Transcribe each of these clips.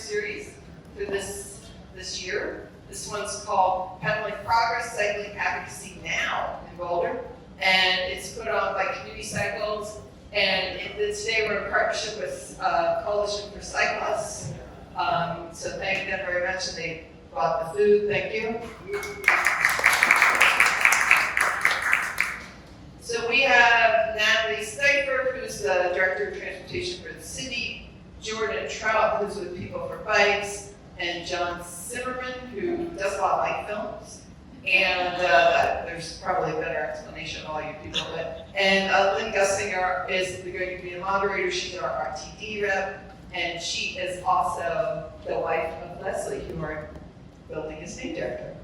series for this year. This one's called Pedaling Progress, Cycling Advocacy Now in Boulder. And it's put on by Community Cycles. And today we're in partnership with Coalition for Cyclists. So thank them very much. And they bought the food. Thank you. So we have Natalie Stiffler, who's the Director of Transportation for the city, Jordan Trout, who's with PeopleForBikes, and John Simmerman, who does a lot of bike films. And there's probably a better explanation of all you people. And Lynn Guissinger is going to be a moderator. She's our RTD rep, and she is also the wife of Leslie, who are building a state director.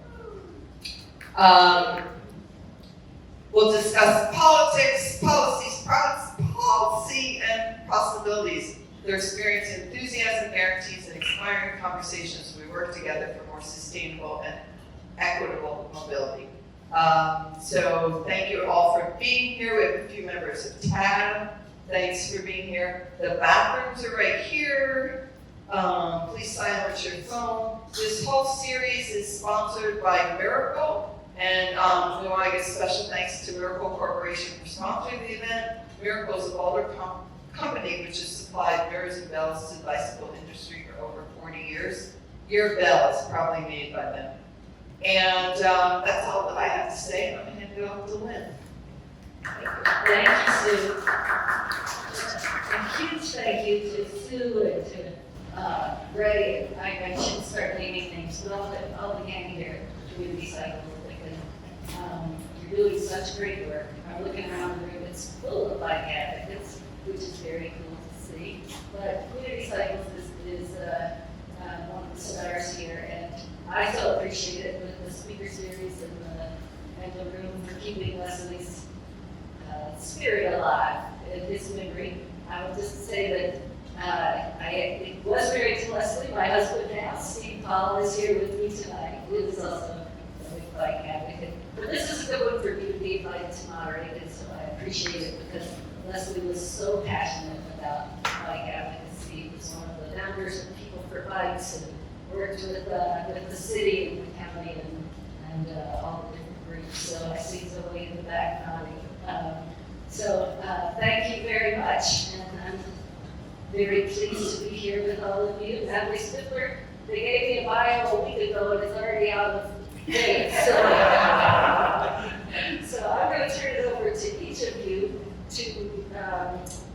We'll discuss politics, policy, and possibilities. Their experience, enthusiasm, guarantees, and inspiring conversations as we work together for more sustainable and equitable mobility. So thank you all for being here. We have a few members of TAB. Thanks for being here. The bathrooms are right here. Please silence your phone. This whole series is sponsored by Miracle. And we want to give special thanks to Miracle Corporation for sponsoring the event. Miracle is a Boulder company which has supplied mirrors and bells to the bicycle industry for over 40 years. Your bell is probably made by them. And that's all that I have to say. I'm going to hand it off to Lynn. Thank you, Sue. A huge thank you to Sue and to Ray. I should start naming names, but all the gang here at Community Cycles. You're doing such great work. I'm looking around the room, it's full of bike advocates, which is very cool to see. But Community Cycles is one of the stars here, and I so appreciate it with the speaker series and the room for keeping Leslie's spirit alive in his memory. I would just say that I was married to Leslie. My husband now, Steve Paul, is here with me tonight. He is also a big bike advocate. But this is a good one for me to be invited to moderate it, so I appreciate it because Leslie was so passionate about bike advocacy. He was one of the founders of PeopleForBikes and worked with the city and the county and all the different groups. So I see Zoe in the back nodding. So thank you very much, and I'm very pleased to be here with all of you. Natalie Stiffler, they gave me a bio a week ago and it's already out of date. So I'm going to turn it over to each of you to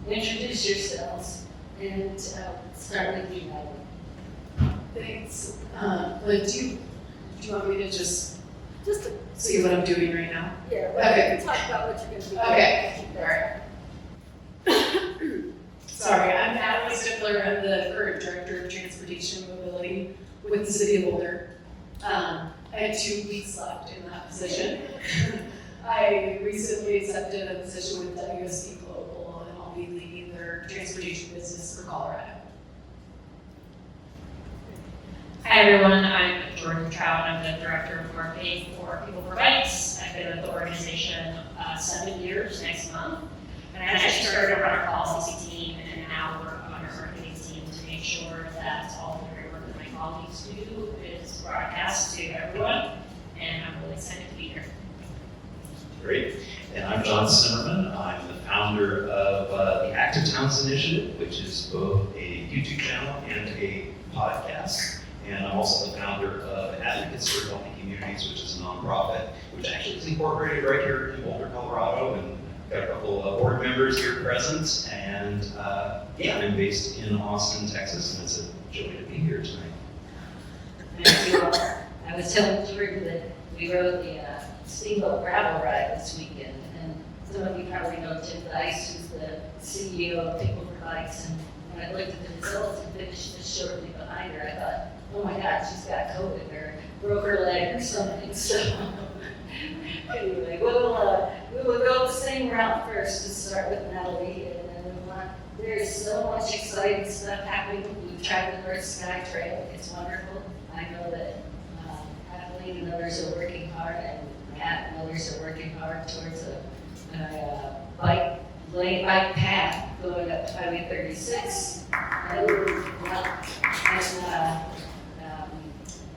introduce yourselves and start with you, Natalie. Thanks. Lynn, do you want me to just see what I'm doing right now? Yeah, okay. We can talk about what you're going to be doing. Okay, all right. Sorry, I'm Natalie Stiffler. I'm the current Director of Transportation and Mobility with the City of Boulder. I had 2 weeks left in that position. I recently accepted a position with WSD Global, and I'll be leading their transportation business for Colorado. Hi everyone, I'm Jordan Trout. I'm the Director of Marketing for PeopleForBikes. I've been with the organization 7 years next month. And I actually started on our policy team and now work on our marketing team to make sure that all the great work that my colleagues do is broadcast to everyone. And I'm really excited to be here. Great. And I'm John Simmerman. I'm the founder of the Active Towns Initiative, which is both a YouTube channel and a podcast. And I'm also the founder of Advocacy for Healthy Communities, which is a nonprofit, which actually is incorporated right here in Boulder, Colorado. And got a couple of board members here present. And yeah, I'm based in Austin, Texas, and it's a joy to be here tonight. Thank you all. I was telling Jordan that we rode the Steamboat Gravel Ride this weekend, and some of you probably know Jim Dice, who's the CEO of PeopleForBikes, and when I looked at the results and finished just shortly behind her, I thought, oh my God, she's got COVID or broke her leg or something. So anyway, we will go the same route first to start with Natalie, and then there's so much exciting stuff happening. We've tried the North Sky Trail. It's wonderful. I know that Natalie and others are working hard, and Matt and others are working hard towards a bike path going up Highway 36, and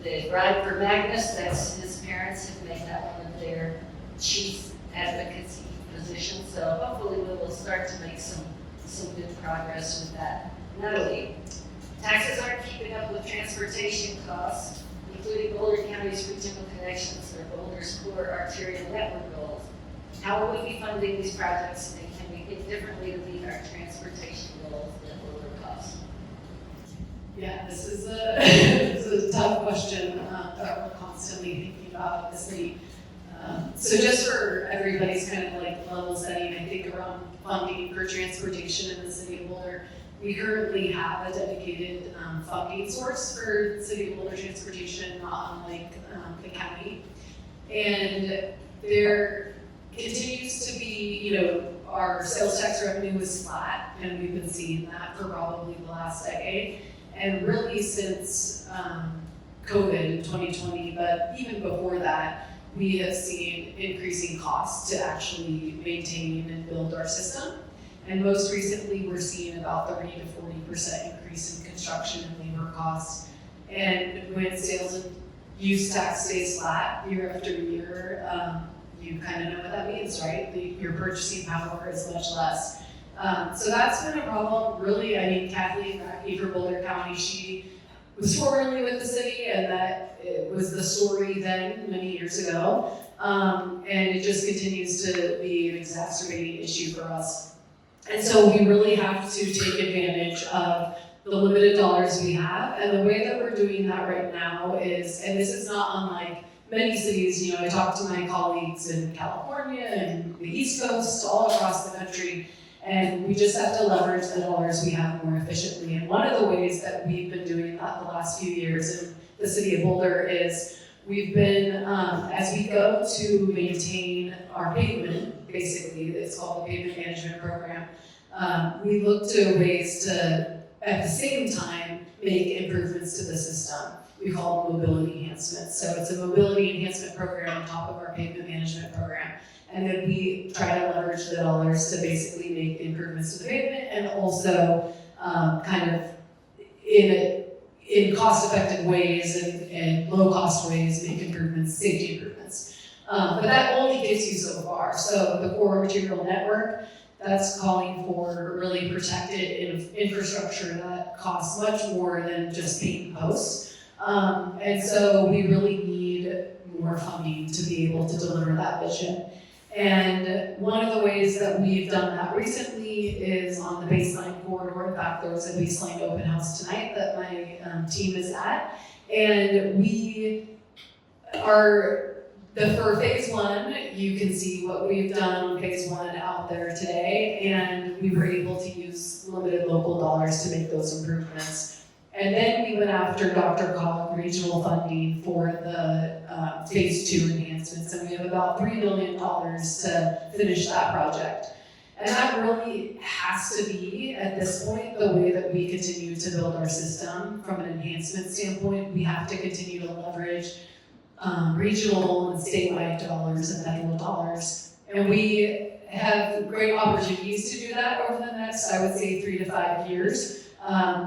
the ride for Magnus, that's his parents have made that one of their chief advocacy positions, so hopefully we will start to make some good progress with that. Natalie, taxes aren't keeping up with transportation costs, including Boulder County's regional connections or Boulder's core arterial network goals. How will we be funding these projects, and can we think differently to meet our transportation goals at lower cost? Yeah, this is a tough question that we're constantly thinking about in the city. So just for everybody's kind of like level setting, I think around funding for transportation in the city of Boulder, we currently have a dedicated funding source for the city of Boulder transportation, not unlike the county. And there continues to be, our sales tax revenue was flat, and we've been seeing that for probably the last decade. And really since COVID in 2020, but even before that, we have seen increasing costs to actually maintain and build our system. And most recently, we're seeing about 30 to 40% increase in construction and labor costs. And when sales and use tax stays flat year after year, you kind of know what that means, right? Your purchasing power is much less. So that's been a problem, really. I mean, Kathleen Rackey for Boulder County, she was formerly with the city, and that it was the story then, many years ago. And it just continues to be an exacerbating issue for us. And so we really have to take advantage of the limited dollars we have. And the way that we're doing that right now is, and this is not unlike many cities, I talk to my colleagues in California and the East Coast, all across the country, and we just have to leverage the dollars we have more efficiently. And one of the ways that we've been doing that the last few years in the city of Boulder is we've been, as we go to maintain our pavement, basically, it's called the Pavement Management Program, we look to ways to, at the same time, make improvements to the system. We call it mobility enhancement. So it's a mobility enhancement program on top of our pavement management program. And then we try to leverage the dollars to basically make improvements to the pavement and also kind of in cost-effective ways and low-cost ways make improvements, safety improvements. But that only gets you so far. So the core arterial network, that's calling for really protected infrastructure that costs much more than just paint posts. And so we really need more funding to be able to deliver that vision. And one of the ways that we've done that recently is on the baseline corridor. In fact, there was a baseline open house tonight that my team is at. And we are, for phase one, you can see what we've done on phase one out there today. And we were able to use limited local dollars to make those improvements. And then we went after Dr. Cog regional funding for the phase two enhancements, and we have about $3 million to finish that project. And that really has to be, at this point, the way that we continue to build our system from an enhancement standpoint. We have to continue to leverage regional and statewide dollars and federal dollars. And we have great opportunities to do that over the next, I would say, 3 to 5 years.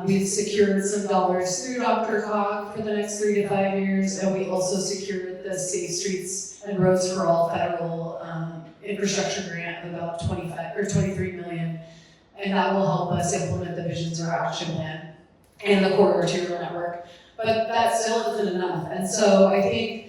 We've secured some dollars through Dr. Cog for the next 3 to 5 years, and we also secured the Safe Streets and Roads for All federal infrastructure grant of about 23 million, and that will help us implement the Visions or Action Plan and the core arterial network. But that still isn't enough, and so I think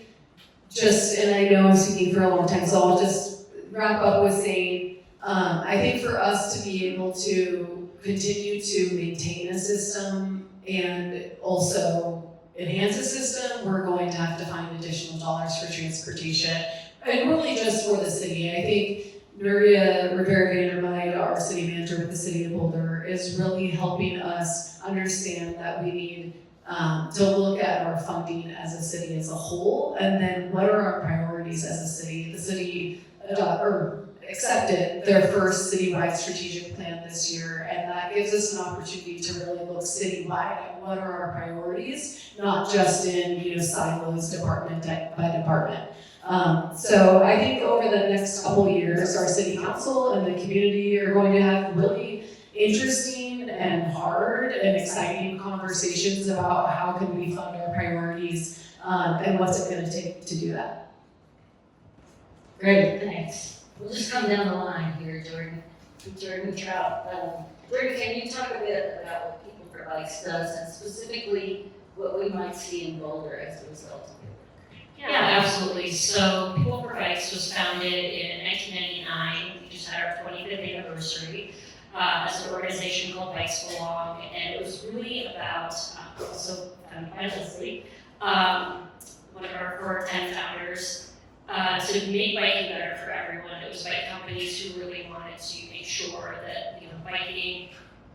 and I know I'm speaking for a long time, so I'll just wrap up with saying, I think for us to be able to continue to maintain a system and also enhance a system, we're going to have to find additional dollars for transportation, and really just for the city. I think Nuria Rivera-Vandermeide, our city manager with the city of Boulder, is really helping us understand that we need to look at our funding as a city as a whole, and then what are our priorities as a city. The city accepted their first citywide strategic plan this year, and that gives us an opportunity to really look citywide at what are our priorities, not just in silos, department by department. So I think over the next couple of years, our city council and the community are going to have really interesting and hard and exciting conversations about how can we fund our priorities, and what's it gonna take to do that. Great, thanks. We'll just come down the line here, Jordan Trout. Jordan, can you talk a bit about what PeopleForBikes does, and specifically what we might see in Boulder as a result of it? Yeah, absolutely. So PeopleForBikes was founded in 1999. We just had our 25th anniversary as an organization called Bikes Belong, and it was really about, also founded by Leslie, one of our core 10 founders, to make biking better for everyone. It was bike companies who really wanted to make sure that, biking,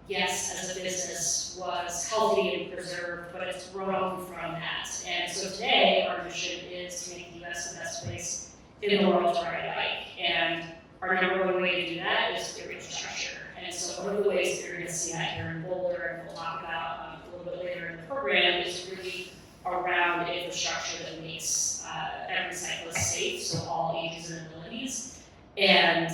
yes, as a business, was healthy and preserved, but it's grown from that. And so today, our mission is to make the U.S. the best place in the world to ride a bike. And our number one way to do that is through infrastructure. And so one of the ways that you're going to see that here in Boulder, and we'll talk about a little bit later in the program, is really around infrastructure that makes every cyclist safe, so all ages and abilities. And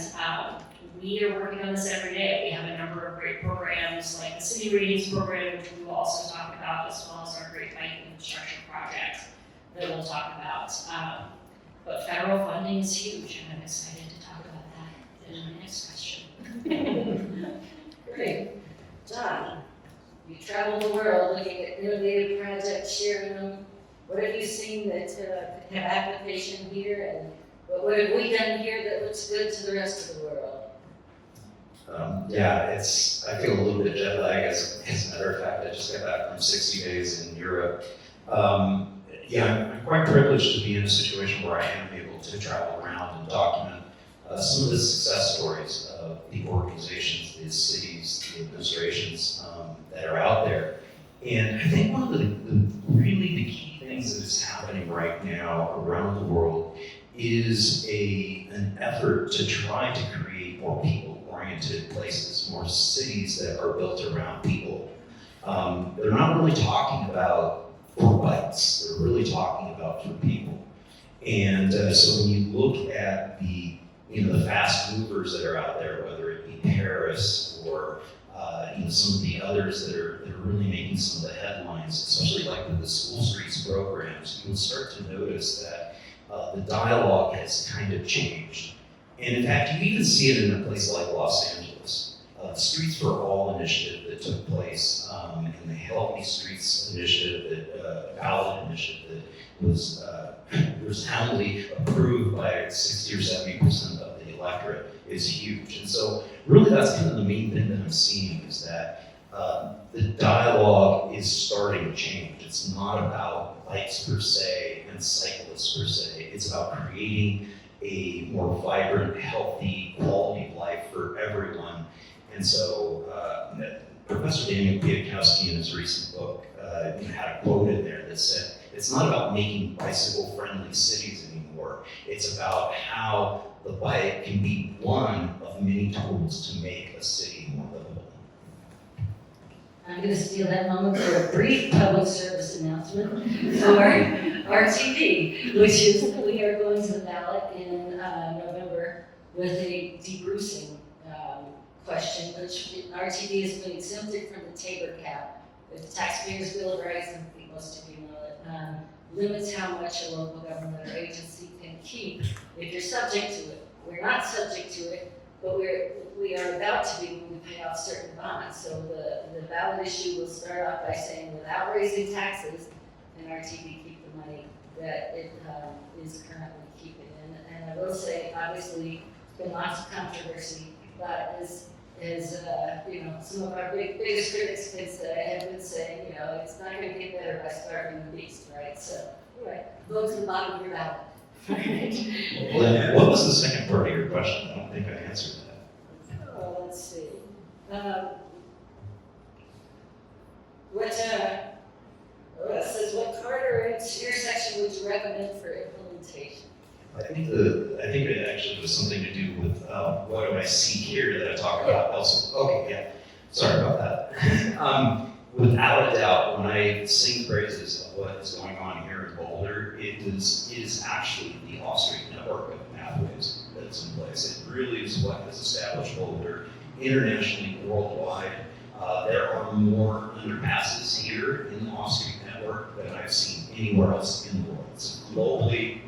we are working on this every day. We have a number of great programs like the City Ratings program, which we will also talk about, as well as our great bike infrastructure project that we'll talk about. But federal funding is huge, and I'm excited to talk about that in my next question. Great. John, you travel the world looking at innovative projects, sharing them. What have you seen that could have application here, and what have we done here that looks good to the rest of the world? I feel a little bit jet lagged as a matter of fact. I just got back from 60 days in Europe. I'm quite privileged to be in a situation where I am able to travel around and document some of the success stories of the organizations, the cities, the administrations that are out there. And I think one of the key things that is happening right now around the world is an effort to try to create more people-oriented places, more cities that are built around people. They're not really talking about for bikes, they're really talking about for people. And so when you look at the fast movers that are out there, whether it be Paris or some of the others that are really making some of the headlines, especially like with the school streets programs, you will start to notice that the dialogue has kind of changed. And in fact, you even see it in a place like Los Angeles. The Streets for All initiative that took place, and the Healthy Streets initiative, ballot initiative that was resoundingly approved by 60 or 70% of the electorate is huge. And so really that's kind of the main thing that I'm seeing is that the dialogue is starting to change. It's not about bikes per se and cyclists per se. It's about creating a more vibrant, healthy quality of life for everyone. And so Professor Daniel Piatkowski in his recent book had a quote in there that said, it's not about making bicycle-friendly cities anymore. It's about how the bike can be one of many tools to make a city more livable. I'm going to steal that moment for a brief public service announcement for RTP, which is we are going to the ballot in November with a debrucing question, which RTP has been exempted from the Tabor cap. The Taxpayers' Bill of Rights, and I think most of you know it, limits how much a local government or agency can keep if you're subject to it. We're not subject to it, but we are about to be when we pay off certain bonds. So the ballot issue will start off by saying without raising taxes, and RTP keep the money that it is currently keeping in. And I will say, obviously, there's been lots of controversy, but as some of our biggest critics have been saying, it's not going to get better by starving the beast, right? So, anyway, vote to the bottom of your ballot. Well, then, what was the second part of your question? I don't think I answered that. Oh, let's see. What Carter intersection would you recommend for implementation? I think it actually was something to do with what do I see here that I talk about elsewhere. Okay, yeah. Sorry about that. Without a doubt, when I sing praises of what is going on here in Boulder, it is actually the off-street network of pathways that's in place. It really is what has established Boulder internationally, worldwide. There are more underpasses here in the off-street network than I've seen anywhere else in the world. So globally,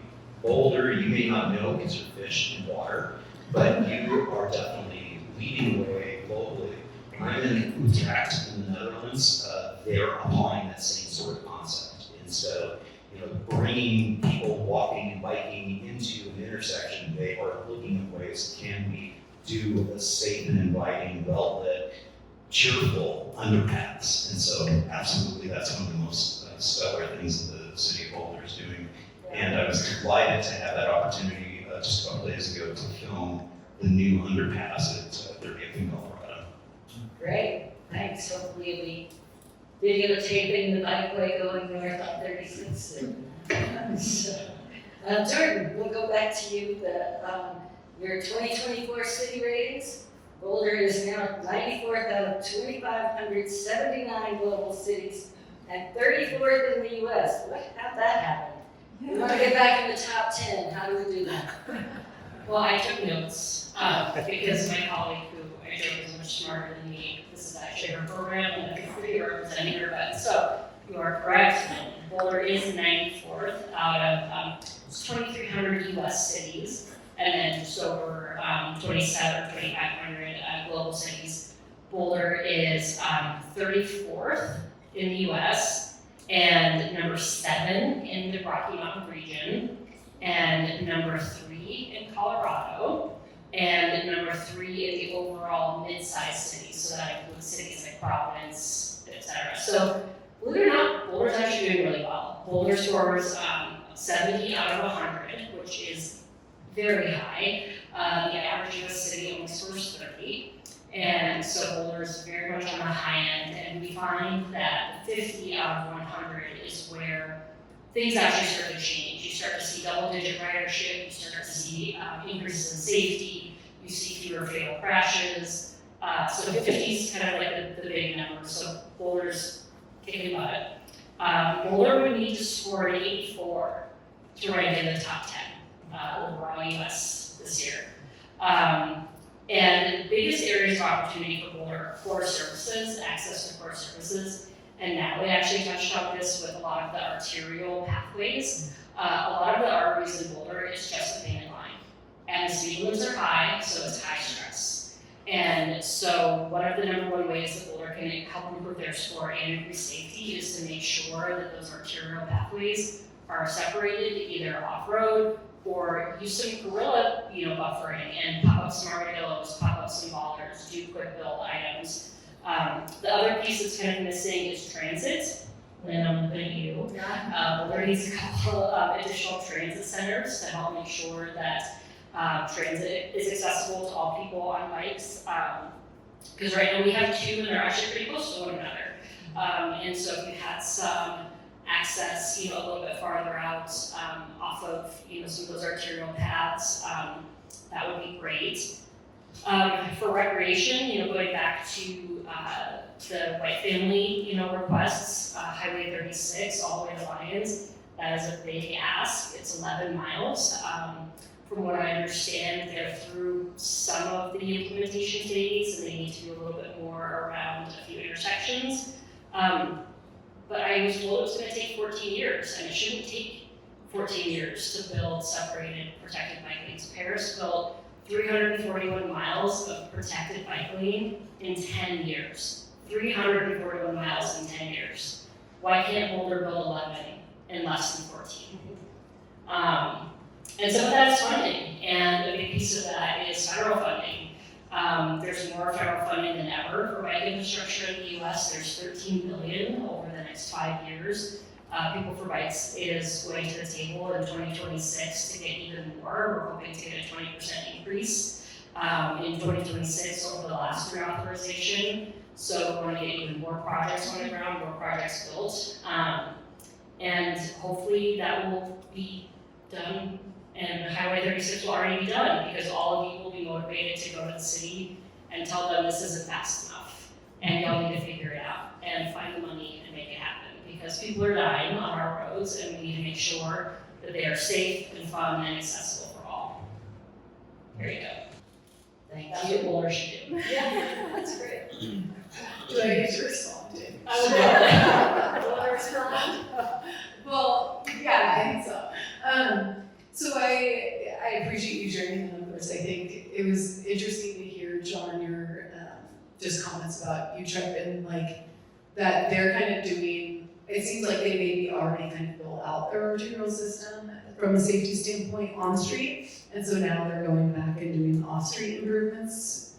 Boulder, you may not know because you're fish in water, but you are definitely leading the way globally. When I'm in Trout in the Netherlands, they're applying that same sort of concept. Instead of bringing people walking and biking into an intersection, they are looking at ways, can we do a safe and inviting, well-lit, cheerful underpass? And so absolutely, that's one of the most stellar things that the city of Boulder is doing. And I was delighted to have that opportunity just a couple days ago to film the new underpass at 30th in Colorado. Great, thanks. Hopefully we videotaping the bikeway going north on 36 soon. Jordan, we'll go back to you. Your 2024 city ratings. Boulder is now 94th out of 2,579 global cities and 34th in the U.S. How'd that happen? We want to get back in the top 10. How do we do that? Well, I took notes because my colleague, who I know is much smarter than me, this is actually her program, and I feel free to represent her. But so you are correct. Boulder is 94th out of 2,300 U.S. cities, and then just over 2,500 global cities. Boulder is 34th in the U.S. and number 7 in the Rocky Mountain region, and number 3 in Colorado, and number 3 in the overall mid-sized cities. So that includes cities like Providence, etc. So believe it or not, Boulder's actually doing really well. Boulder scores 70 out of 100, which is very high. The average US city only scores 30. And so Boulder is very much on the high end, and we find that 50 out of 100 is where things actually start to change. You start to see double-digit ridership, you start to see increases in safety, you see fewer fatal crashes. So 50 is kind of like the big number, so Boulder's kicking butt. Boulder would need to score an 84 to rank in the top 10 overall US this year. And the biggest areas of opportunity for Boulder are core services, access to core services. And Natalie actually touched on this with a lot of the arterial pathways. A lot of the arteries in Boulder is just a main line. And the speed limits are high, so it's high stress. And so one of the number one ways that Boulder can help improve their score and increase safety is to make sure that those arterial pathways are separated either off-road or use some gorilla, buffering and pop up some armadillos, pop up some bollards, do quick build items. The other piece that's kind of missing is transit. Lynn, I'm looking at you. Boulder needs a couple additional transit centers to help make sure that transit is accessible to all people on bikes. Because right now we have 2 and they're actually pretty close to one another. And so if you had some access, a little bit farther out off of, some of those arterial paths, that would be great. For recreation, going back to the white family, requests, Highway 36 all the way to Lyons, that is a big ask. It's 11 miles. From what I understand, they're through some of the implementation phase, and they need to do a little bit more around a few intersections. But I was told it was going to take 14 years, and it shouldn't take 14 years to build separated protected bike lanes. Paris built 341 miles of protected bike lane in 10 years. 341 miles in 10 years. Why can't Boulder build 11 in less than 14? And some of that is funding, and a big piece of that is federal funding. There's more federal funding than ever for bike infrastructure in the US. There's $13 billion over the next 5 years. PeopleForBikes is going to the table in 2026 to get even more. We're hoping to get a 20% increase in 2026 over the last reauthorization. So we want to get even more projects on the ground, more projects built. And hopefully that will be done, and Highway 36 will already be done, because all of you will be motivated to go to the city and tell them this isn't fast enough, and y'all need to figure it out and find the money and make it happen, because people are dying on our roads, and we need to make sure that they are safe and fun and accessible for all. Here you go. That's what Boulder should do. Yeah, that's great. Do I get to respond? I would love that. You wanna respond? Well, yeah, I think so. So I appreciate you sharing the numbers. I think it was interesting to hear, John, your just comments about Utrecht and like that they're kind of doing, it seems like they maybe already kind of built out their arterial system from a safety standpoint on the street. And so now they're going back and doing off-street improvements.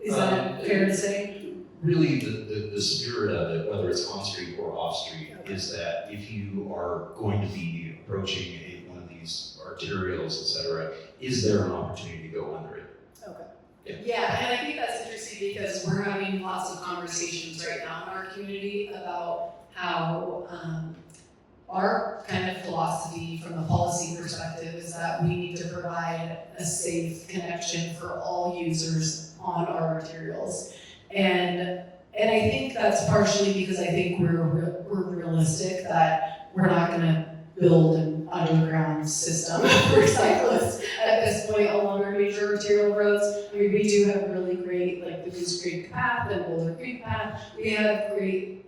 Is that fair to say? Really, the spirit of it, whether it's on street or off street, is that if you are going to be approaching one of these arterials, et cetera, is there an opportunity to go under it? Okay. Yeah, and I think that's interesting because we're having lots of conversations right now in our community about how our kind of philosophy from a policy perspective is that we need to provide a safe connection for all users on our arterials. And I think that's partially because I think we're realistic that we're not going to build an underground system for cyclists at this point along our major arterial roads. I mean, we do have really great, like the Goose Creek Path and Boulder Creek Path. We have great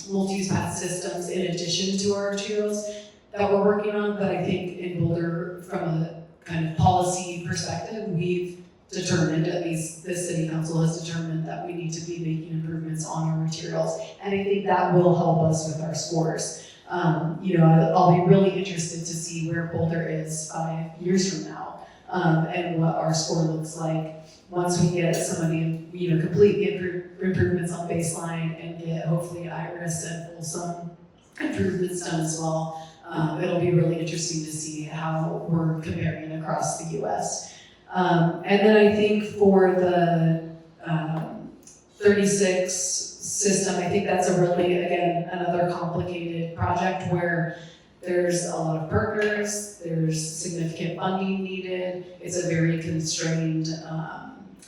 multi-use path systems in addition to our arterials that we're working on. But I think in Boulder, from a kind of policy perspective, we've determined, at least the city council has determined, that we need to be making improvements on our arterials. And I think that will help us with our scores. I'll be really interested to see where Boulder is 5 years from now, and what our score looks like once we get some of the, complete the improvements on baseline and get hopefully Iris and Folsom improvements done as well. It'll be really interesting to see how we're comparing across the US. And then I think for the 36 system, I think that's a really, again, another complicated project where there's a lot of partners, there's significant funding needed, it's a very constrained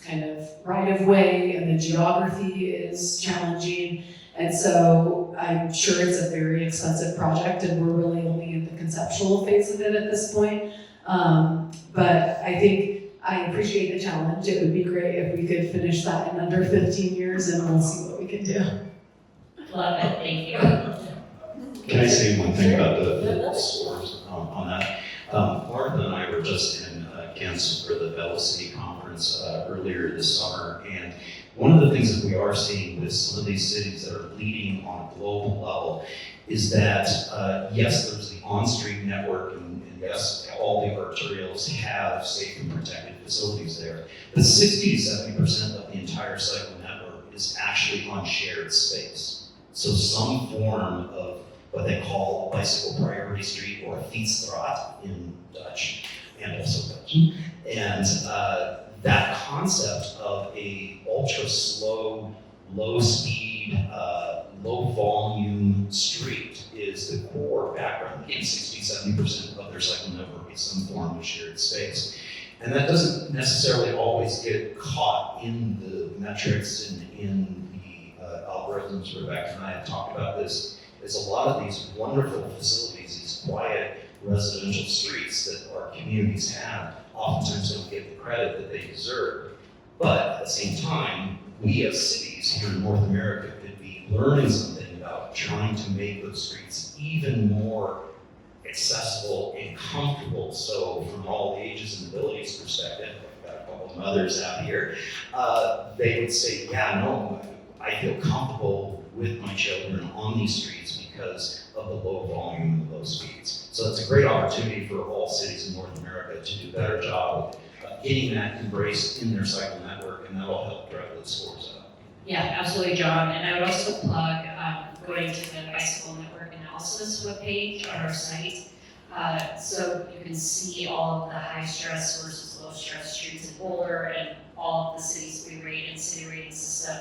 kind of right-of-way, and the geography is challenging. And so I'm sure it's a very expensive project, and we're really only in the conceptual phase of it at this point. But I think I appreciate the challenge. It would be great if we could finish that in under 15 years, and we'll see what we can do. Love it, thank you. Can I say one thing about the scores on that? Martha and I were just in Kansas for the Advocacy conference earlier this summer, and one of the things that we are seeing with some of these cities that are leading on a global level is that, yes, there's the on-street network, and yes, all the arterials have safe and protected facilities there, but 60 to 70% of the entire cycle network is actually on shared space. So some form of what they call a bicycle priority street, or a fietsstraat in Dutch, and also Dutch. And that concept of a ultra slow, low speed, low volume street is the core background. Again, 60-70% of their cycle network is some form of shared space. And that doesn't necessarily always get caught in the metrics and in the algorithms. Rebecca and I have talked about this. Is a lot of these wonderful facilities, these quiet residential streets that our communities have, oftentimes don't get the credit that they deserve. But at the same time, we as cities here in North America could be learning something about trying to make those streets even more accessible and comfortable. So from all ages and abilities perspective, I've got a couple of mothers out here, they would say, yeah, no, I feel comfortable with my children on these streets because of the low volume and the low speeds. So it's a great opportunity for all cities in North America to do a better job of getting that embraced in their cycle network, and that'll help drive those scores up. Yeah, absolutely, John. And I would also plug going to the bicycle network analysis webpage on our site. So you can see all of the high stress versus low stress streets in Boulder and all of the cities we rate and city rating system.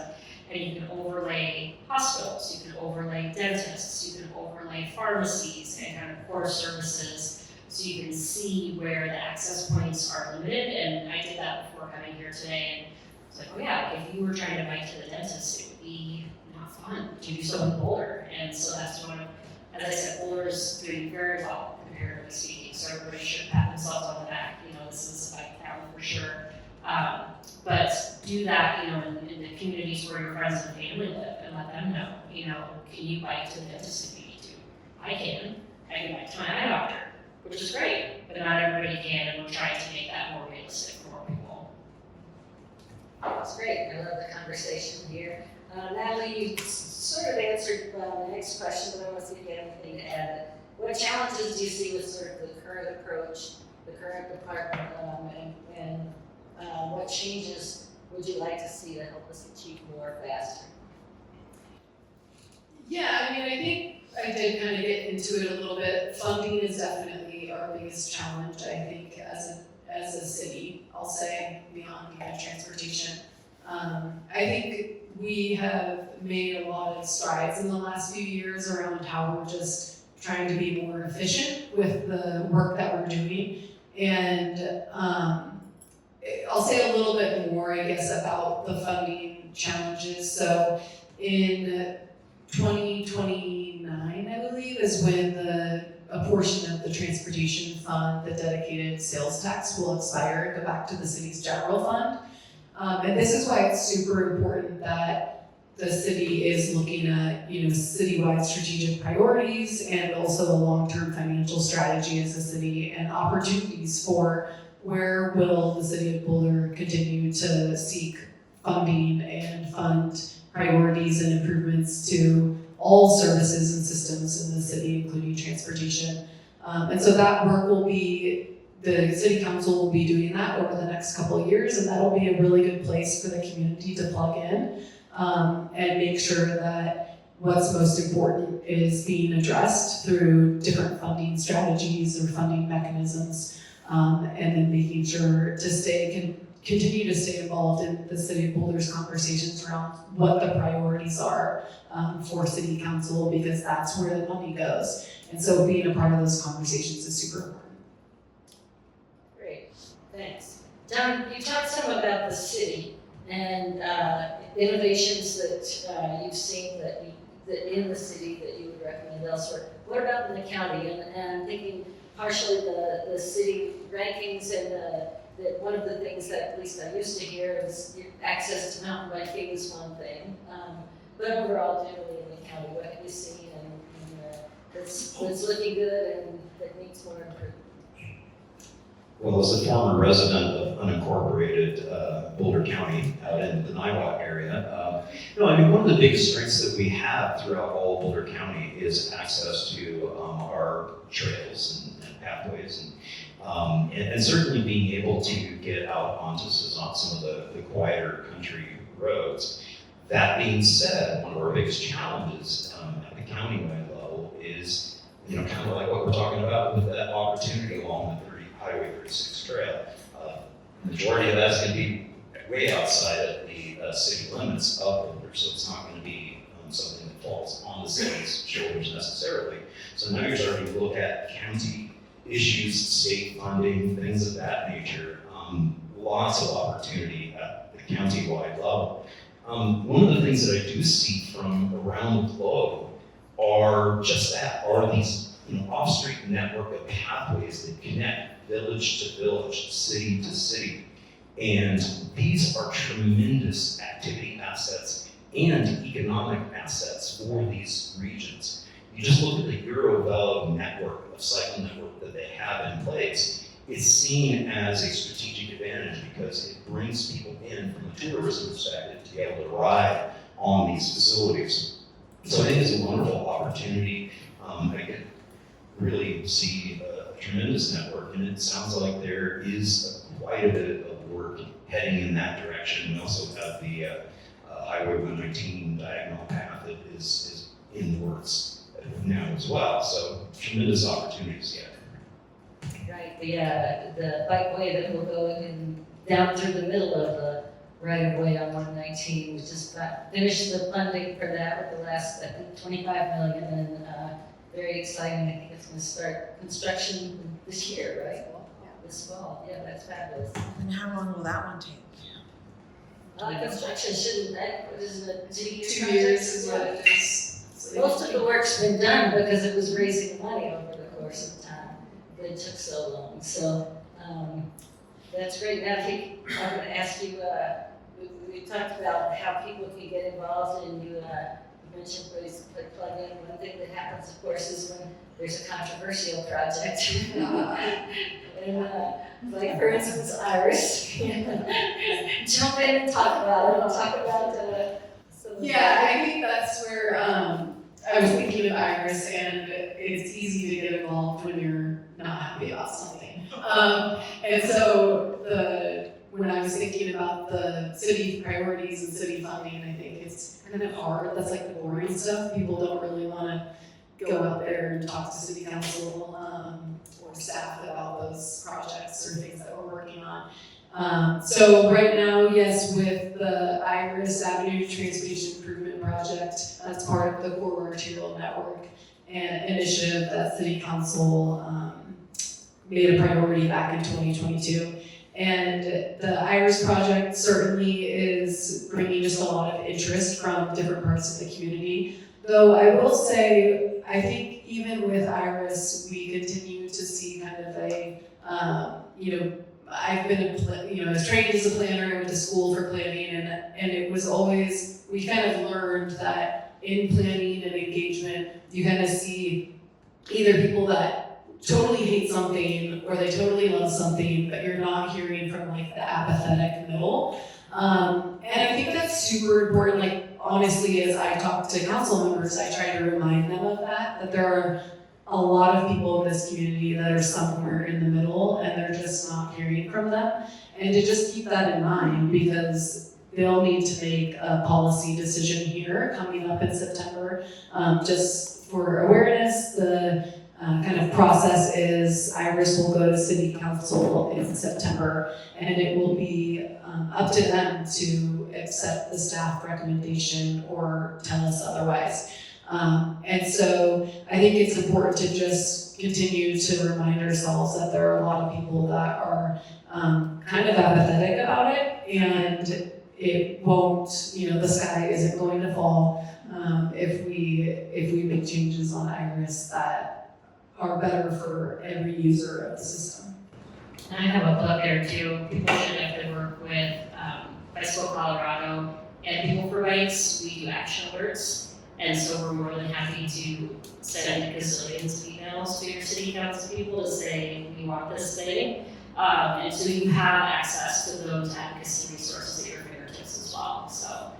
And you can overlay hospitals, you can overlay dentists, you can overlay pharmacies and kind of core services, so you can see where the access points are limited. And I did that before coming here today, and it's like, oh yeah, if you were trying to bike to the dentist, it would be not fun to do so in Boulder. And so that's one of, as I said, Boulder is doing very well comparatively speaking, so everybody should pat themselves on the back. You know, this is a bike town for sure. But do that, in the communities where your friends and family live, and let them know, can you bike to the dentist if you need to? I can bike to my eye doctor, which is great, but not everybody can, and we're trying to make that more realistic for more people. That's great. I love the conversation here. Natalie, you sort of answered the next question, but I want to see if you have anything to add. What challenges do you see with sort of the current approach, the current department, and what changes would you like to see to help us achieve more faster? Yeah, I think I did kind of get into it a little bit. Funding is definitely our biggest challenge, I think, as a city, I'll say, beyond transportation. I think we have made a lot of strides in the last few years around how we're just trying to be more efficient with the work that we're doing. And I'll say a little bit more, I guess, about the funding challenges. So in 2029, I believe, is when a portion of the transportation fund, the dedicated sales tax, will expire and go back to the city's general fund. And this is why it's super important that the city is looking at, citywide strategic priorities and also a long-term financial strategy as a city and opportunities for where will the city of Boulder continue to seek funding and fund priorities and improvements to all services and systems in the city, including transportation. And so that work the city council will be doing that over the next couple of years, and that'll be a really good place for the community to plug in and make sure that what's most important is being addressed through different funding strategies or funding mechanisms, and then making sure to continue to stay involved in the city of Boulder's conversations around what the priorities are for city council, because that's where the money goes. And so being a part of those conversations is super important. Great, thanks. John, you talked some about the city and innovations that you've seen that in the city that you would recommend elsewhere. What about in the county? And thinking partially the city rankings and that one of the things that at least I used to hear is access to mountain biking is one thing, but overall generally in the county, what have you seen and that's looking good and that needs more improvement? Well, as a former resident of unincorporated Boulder County out in the Niwot area, one of the biggest strengths that we have throughout all of Boulder County is access to our trails and pathways, and certainly being able to get out onto some of the quieter country roads. That being said, one of our biggest challenges at the countywide level is, kind of like what we're talking about with that opportunity along the Highway 36 trail. Majority of that's going to be way outside of the city limits of Boulder, so it's not going to be something that falls on the city's shoulders necessarily. So now you're starting to look at county issues, state funding, things of that nature. Lots of opportunity at the county-wide level. One of the things that I do see from around the globe are just that, are these off-street network of pathways that connect village to village, city to city. And these are tremendous activity assets and economic assets for these regions. You just look at the Eurovelo network of cycle network that they have in place. It's seen as a strategic advantage because it brings people in from a tourism perspective to be able to ride on these facilities. So I think it's a wonderful opportunity. I could really see a tremendous network, and it sounds like there is quite a bit of work heading in that direction. We also have the Highway 119 diagonal path that is in the works now as well. So tremendous opportunities yet. Right, the bikeway that will go in down through the middle of the right of way on 119. We just finished the funding for that with the last, I think, 25 million, and very exciting. I think it's going to start construction this year, right? This fall. Yeah, that's fabulous. And how long will that one take? Construction shouldn't, what is it, 2 years? 2 years is what it is. So Most of the work's been done because it was raising money over the course of time, but it took so long. So That's great. Natalie, I'm going to ask you, we talked about how people can get involved, and you mentioned ways to plug in. One thing that happens, of course, is when there's a controversial project. And like, for instance, Iris, jump in and talk about it. Talk about some of the- Yeah, I think that's where I was thinking of Iris, and it's easy to get involved when you're not happy about something. And so when I was thinking about the city priorities and city funding, I think it's kind of hard. That's like the boring stuff. People don't really want to go out there and talk to city council or staff about those projects or things that we're working on. So right now, yes, with the Iris Avenue Transportation Improvement Project, that's part of the Core Arterial Network and initiative that City Council made a priority back in 2022. And the Iris project certainly is bringing just a lot of interest from different parts of the community. Though I will say, I think even with Iris, we continue to see kind of a, I've been, I was trained as a planner, I went to school for planning, and it was always, we kind of learned that in planning and engagement, you kind of see either people that totally hate something or they totally love something, but you're not hearing from like the apathetic middle. And I think that's super important. Like, honestly, as I talk to council members, I try to remind them of that there are a lot of people in this community that are somewhere in the middle and they're just not hearing from them. And to just keep that in mind, because they'll need to make a policy decision here coming up in September. Just for awareness, the kind of process is Iris will go to City Council in September, and it will be up to them to accept the staff recommendation or tell us otherwise. And so I think it's important to just continue to remind ourselves that there are a lot of people that are kind of apathetic about it, and it won't, the sky isn't going to fall if we make changes on Iris that are better for every user of the system. And I have a plug there too. People should definitely work with Bicycle Colorado and PeopleForBikes. We do action alerts, and so we're more than happy to send gazillions of emails to your city council people to say we want this thing, and so you have access to those advocacy resources at your fingertips as well. So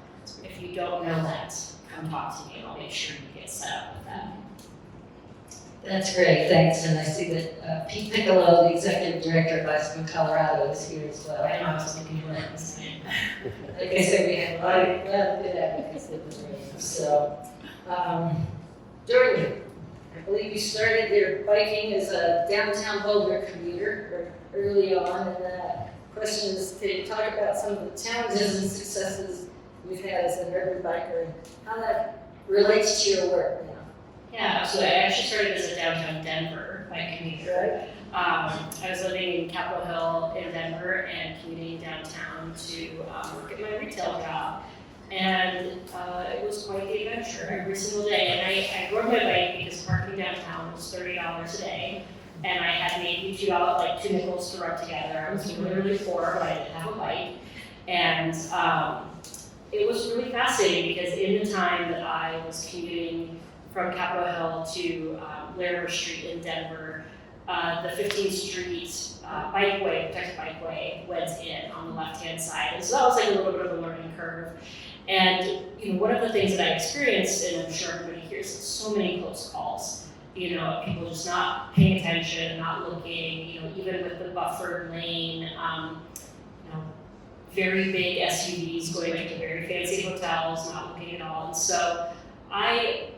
if you don't know that, come talk to me, and I'll make sure you get set up with that. That's great, thanks. And I see that Pete Piccolo, the executive director of Bicycle Colorado, is here as well. I know I was looking for that this time. Like I said, we have a lot of good advocates in the room. So, Jordan, I believe you started your biking as a downtown Boulder commuter early on, and the question is, can you talk about some of the challenges and successes we've had as an urban biker, and how that relates to your work now? Yeah, absolutely. I actually started as a downtown Denver bike commuter. I was living in Capitol Hill in Denver and commuting downtown to work at my retail job. And it was quite the adventure every single day. And I rode my bike because parking downtown was $30 a day. And I had maybe two nickels to rub together. I was literally poor, but I didn't have a bike. And it was really fascinating because in the time that I was commuting from Capitol Hill to Larimer Street in Denver, the 15th Street protected bikeway went in on the left-hand side. And so that was like a little bit of a learning curve. And one of the things that I experienced, and I'm sure everybody hears, is so many close calls. People just not paying attention, not looking, even with the buffered lane, very big SUVs going to very fancy hotels, not looking at all. And so I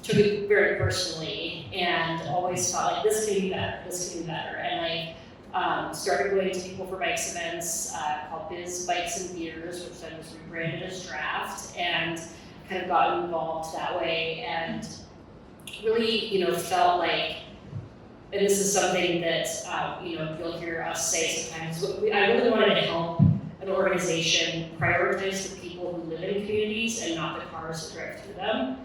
took it very personally and always felt like this can be better, And I started going to PeopleForBikes events called Biz Bikes and Beers, which then was rebranded as Draft, and kind of got involved that way, and really, felt like, and this is something that, you'll hear us say sometimes, I really wanted to help an organization prioritize the people who live in communities and not the cars that drive through them.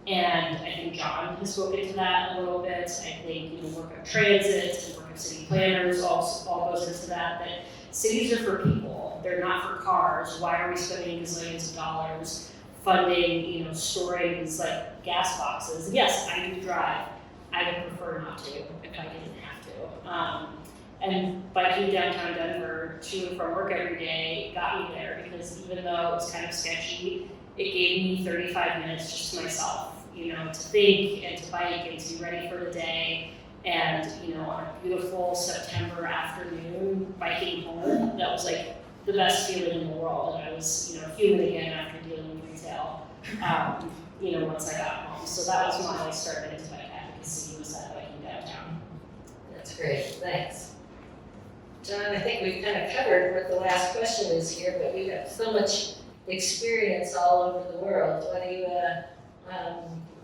And I think John has spoken to that a little bit. I think work of transit and work of city planners all goes into that. That cities are for people, they're not for cars. Why are we spending gazillions of dollars funding, storing these like gas boxes? Yes, I do drive. I would prefer not to if I didn't have to. And biking downtown Denver to and from work every day got me there, because even though it was kind of sketchy, it gave me 35 minutes just to myself, to think and to bike and to be ready for the day. And, on a beautiful September afternoon, biking home, that was like the best feeling in the world. And I was, human again after dealing with retail, once I got home. So that was when I started into bike advocacy, was that biking downtown. That's great, thanks. John, I think we've kind of covered what the last question is here, but we've got so much experience all over the world.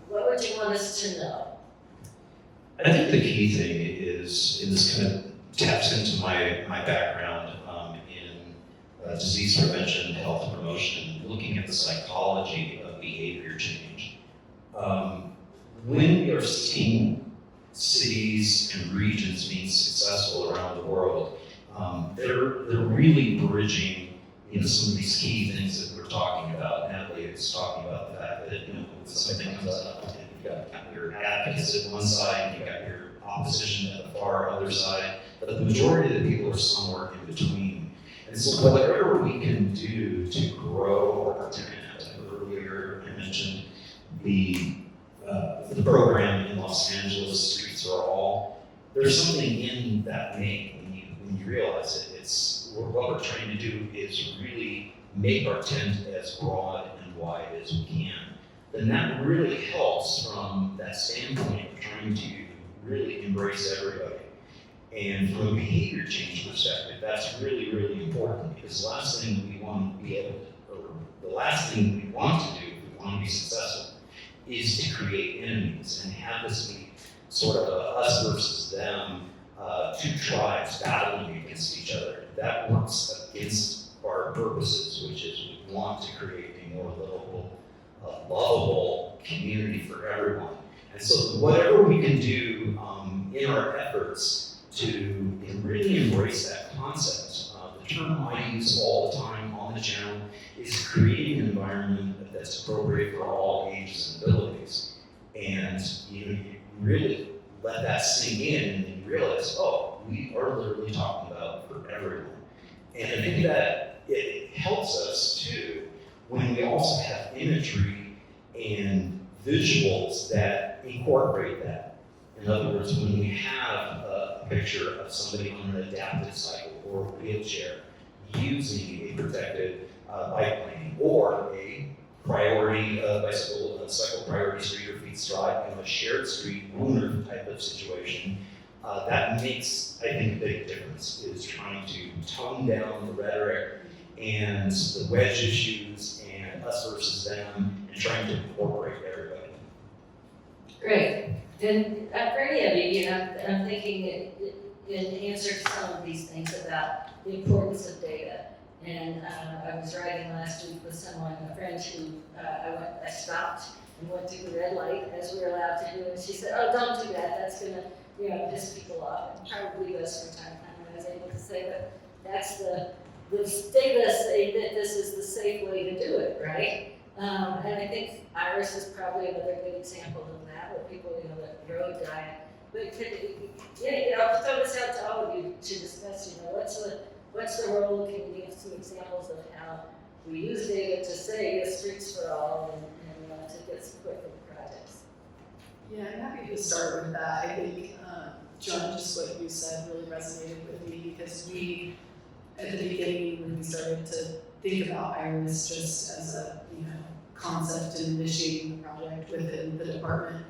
What would you want us to know? I think the key thing is, and this kind of taps into my background in disease prevention, health promotion, looking at the psychology of behavior change. When we are seeing cities and regions being successful around the world, they're really bridging some of these key things that we're talking about. Natalie is talking about the fact that when something comes up, you've got your advocates at one side, you've got your opposition at the far other side, but the majority of the people are somewhere in between. And so whatever we can do to grow our internet, earlier I mentioned the program in Los Angeles, Streets for All, there's something in that name when you realize it. What we're trying to do is really make our tent as broad and wide as we can. Then that really helps from that standpoint of trying to really embrace everybody. And from a behavior change perspective, that's really, really important, because the last thing we want to be able to, or the last thing we want to do if we want to be successful, is to create enemies and have this be sort of a us versus them, two tribes battling against each other. That works against our purposes, which is we want to create a more livable, lovable community for everyone. And so whatever we can do in our efforts to really embrace that concept, the term I use all the time on the channel is creating an environment that's appropriate for all ages and abilities. And you really let that sink in, and you realize, oh, we are literally talking about for everyone. And I think that it helps us too when we also have imagery and visuals that incorporate that. In other words, when we have a picture of somebody on an adaptive cycle or a wheelchair using a protected bike lane or a priority cycle priority street or feet stride, a shared street owner type of situation, that makes, I think, a big difference, is trying to tone down the rhetoric and the wedge issues and us versus them, and trying to incorporate everybody. Great. And for any of you, I'm thinking in answer to some of these things about the importance of data. And I was riding last week with someone, a friend who I stopped and went through the red light as we were allowed to do, and she said, "Oh, don't do that. That's gonna, piss people off." And probably does from time to time. And I was able to say, but that's the data say that this is the safe way to do it, right? And I think Iris is probably another good example of that, where people, the road diet. But throw this out to all of you to discuss. What's the role? Can you give some examples of how we use data to say Streets for All and to get some quick projects? Yeah, I'm happy to start with that. I think, John, just what you said really resonated with me, because we, at the beginning, when we started to think about Iris just as a concept and initiating the project within the department,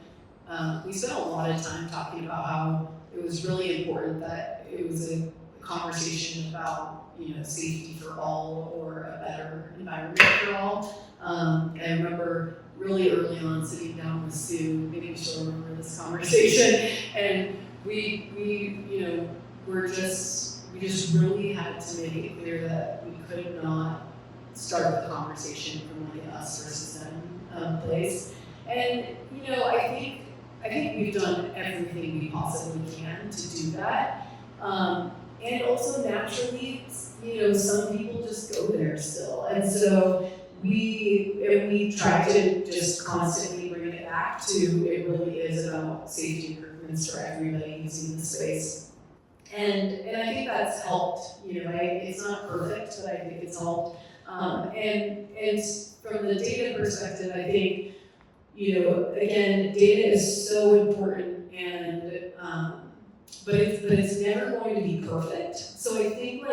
we spent a lot of time talking about how it was really important that it was a conversation about safety for all, or a better environment for all. I remember really early on sitting down with Sue, maybe she'll remember this conversation, and we just really had to make it clear that we could not start the conversation from like an us versus them place. And I think we've done everything we possibly can to do that. And also naturally, some people just go there still. And so we try to just constantly bring it back to, it really is about safety improvements for everybody using the space. And I think that's helped, it's not perfect, but I think it's helped. And from the data perspective, I think, again, data is so important, and but it's never going to be perfect. So I think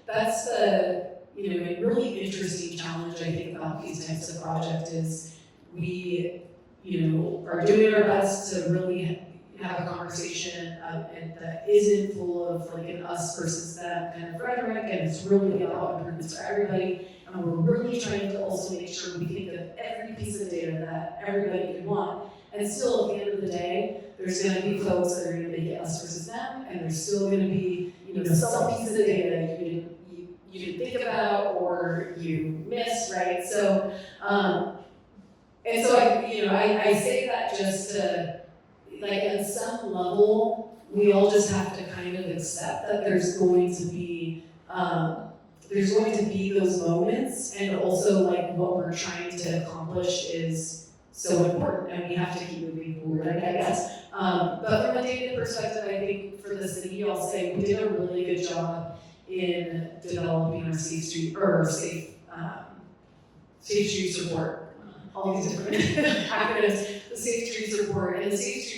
that's the a really interesting challenge I think about these types of projects is we are doing our best to really have a conversation and that isn't full of an us versus them kind of rhetoric, and it's really about improvements for everybody. And we're really trying to also make sure we think of every piece of data that everybody could want. And still, at the end of the day, there's going to be folks that are going to make it us versus them, and there's still going to be, some pieces of data you didn't think about or you missed, right? So, and so I say that just to, at some level, we all just have to kind of accept that there's going to be those moments, and also what we're trying to accomplish is so important, and we have to keep moving forward, I guess. But from a data perspective, I think for the city, I'll say we did a really good job in developing our safe streets report. All these different acronyms. The Safe Streets report, and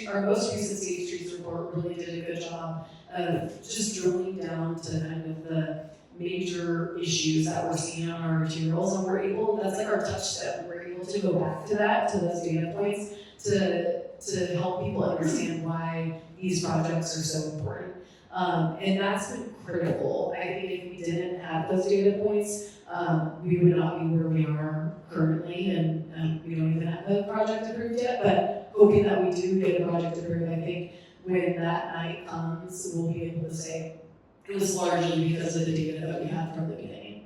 our most recent Safe Streets report really did a good job of just drilling down to kind of the major issues that we're seeing on our materials, and that's our touchstone. We're able to go back to those data points to help people understand why these projects are so important. And that's been critical. I think if we didn't have those data points, we would not be where we are currently, and we don't even have a project approved yet, but hoping that we do get a project approved, I think when that night comes, we'll be able to say it was largely because of the data that we had from the beginning.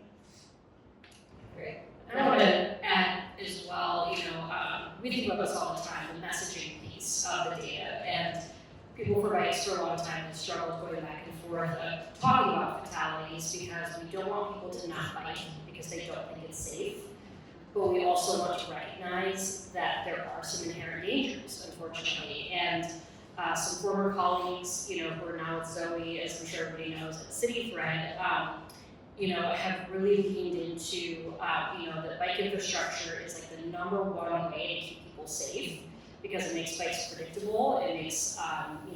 Great. And I want to add as well, we think about this all the time, the messaging piece of the data, and PeopleForBikes for a long time have struggled going back and forth of talking about fatalities because we don't want people to not bike because they don't think it's safe. But we also want to recognize that there are some inherent dangers, unfortunately. And some former colleagues, who are now with Zoe, as I'm sure everybody knows, at City Thread, have really leaned into, that bike infrastructure is the #1 way to keep people safe, because it makes bikes predictable. It makes,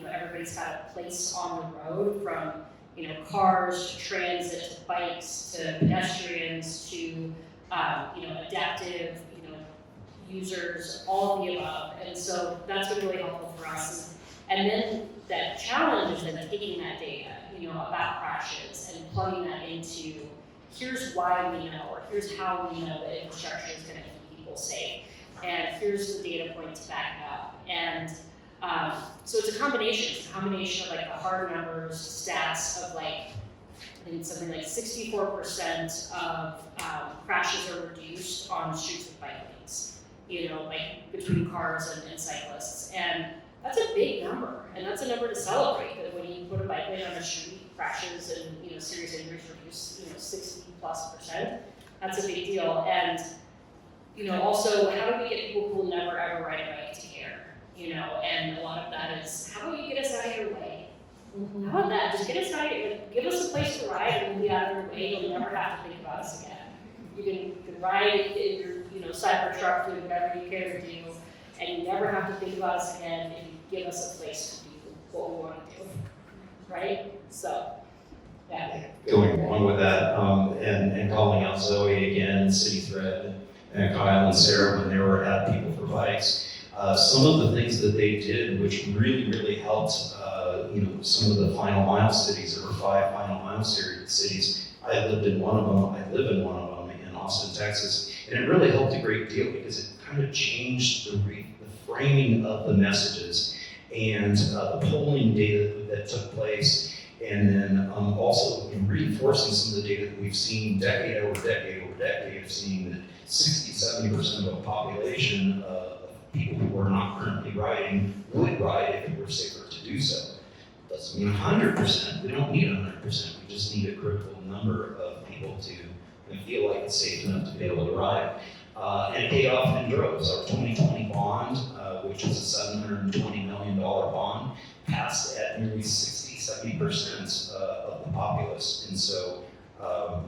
everybody's got a place on the road, from, cars to transit to bikes to pedestrians to, adaptive, users, all of the above. And so that's been really helpful for us. And then that challenge is then taking that data, about crashes and plugging that into, here's why we know, or here's how we know that infrastructure is going to keep people safe. And here's the data point to back it up. And so it's a combination. It's a combination of the hard numbers, stats of I think something 64% of crashes are reduced on streets with bike lanes, between cars and cyclists. And that's a big number, and that's a number to celebrate, that when you put a bike lane on a street, crashes and serious injuries reduce 60+%. That's a big deal. And also, how do we get people who will never ever ride a bike to care? And a lot of that is, how about you get us out of your way? Mm-hmm. How about that? Just get us out of your, give us a place to ride and we'll be out of your way. You'll never have to think about us again. You can ride in your cyber truck, do whatever you care to do, and you never have to think about us again if you give us a place to do what we want to do. Right? So, yeah. Going along with that, and calling out Zoe again, City Thread, and Kyle and Sarah when they were at PeopleForBikes. Some of the things that they did, which really helped, some of the final mile cities. There were 5 final mile cities. I lived in one of them. I live in one of them in Austin, Texas, and it really helped a great deal because it kind of changed the framing of the messages and the polling data that took place, and then also in reinforcing some of the data that we've seen decade over decade of seeing that 60-70% of the population of people who are not currently riding would ride if it were safer to do so. Doesn't mean 100%. We don't need 100%. We just need a critical number of people to feel like it's safe enough to be able to ride. And it paid off in droves. Our 2020 bond, which was a $720 million bond, passed at nearly 70% of the populace. And so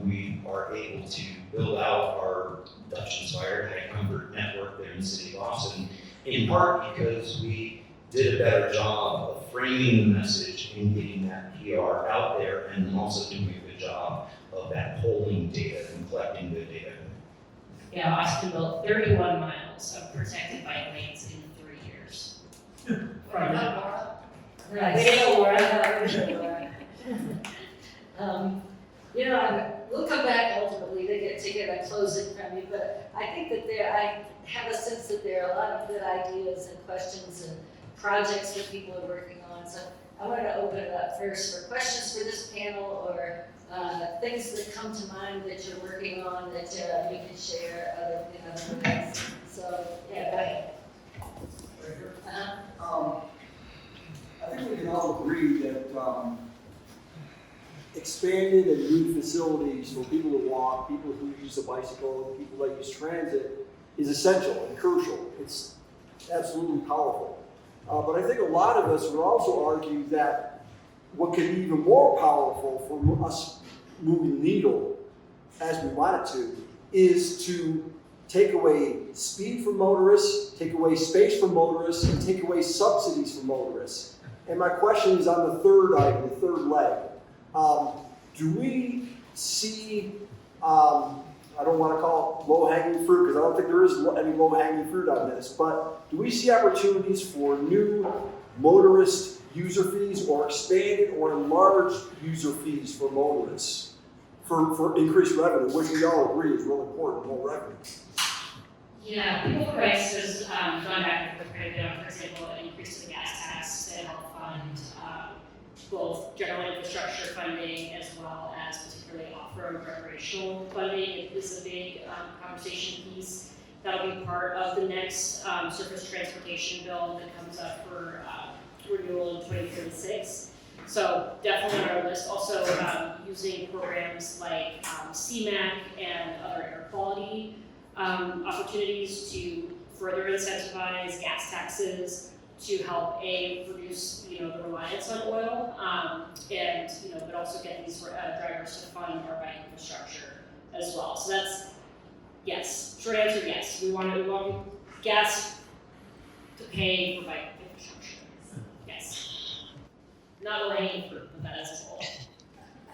we are able to build out our Dutch-inspired high comfort network there in the city of Austin, in part because we did a better job of framing the message and getting that PR out there, and then also doing a good job of that polling data and collecting good data. Yeah, Austin built 31 miles of protected bike lanes in 3 years. From now. We'll come back ultimately to get a closing from you, but I think that I have a sense that there are a lot of good ideas and questions and projects that people are working on. So I want to open it up first for questions for this panel, or things that come to mind that you're working on that we can share other ways. So yeah, go ahead. I think we can all agree that expanded and new facilities for people to walk, people who use a bicycle, people that use transit is essential and crucial. It's absolutely powerful. But I think a lot of us would also argue that what can be even more powerful for us moving the needle as we want it to is to take away speed from motorists, take away space from motorists, and take away subsidies from motorists. And my question is on the third item, the third leg. Do we see, I don't want to call it low-hanging fruit because I don't think there is any low-hanging fruit on this, but do we see opportunities for new motorist user fees or expanded or enlarged user fees for motorists for increased revenue, which we all agree is really important, more revenue? Yeah, PeopleForBikes has gone back and forth quite a bit on, for example, an increase in the gas tax to help fund both general infrastructure funding as well as particularly off-road recreational funding. It is a big conversation piece that'll be part of the next surface transportation bill that comes up for renewal in 2036. So definitely on our list. Also using programs like CMAQ and other air quality opportunities to further incentivize gas taxes to help reduce the reliance on oil, and but also get these drivers to fund our bike infrastructure as well. So that's yes. Short answer, yes. We want gas to pay for bike infrastructure. Yes. Not a lane fruit, but that is a goal.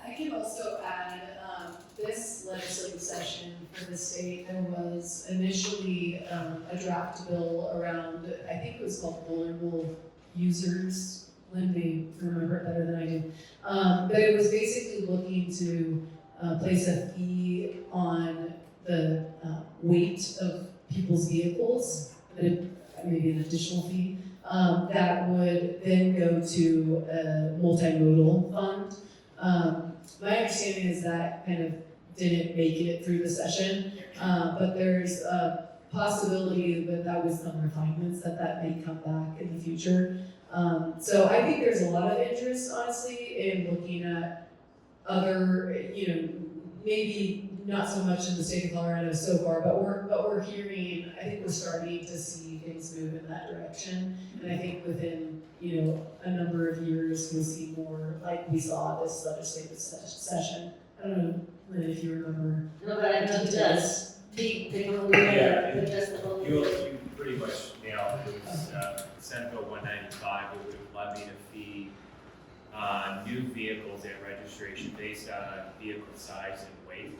I can also add, this legislative session for the state, there was initially a draft bill around, I think it was called vulnerable users. Lynn may remember it better than I do. But it was basically looking to place a fee on the weight of people's vehicles, maybe an additional fee, that would then go to a multimodal fund. My understanding is that kind of didn't make it through the session, but there's a possibility that with some refinements that may come back in the future. So I think there's a lot of interest, honestly, in looking at other, maybe not so much in the state of Colorado so far, but we're hearing, I think we're starting to see things move in that direction. And I think within, a number of years, we'll see more like we saw this legislative session. I don't know, Lynn, if you remember. No, but I know he does. He does the whole You pretty much nailed it. It was Senate Bill 195, it would levy a fee on new vehicles at registration based on vehicle size and weight.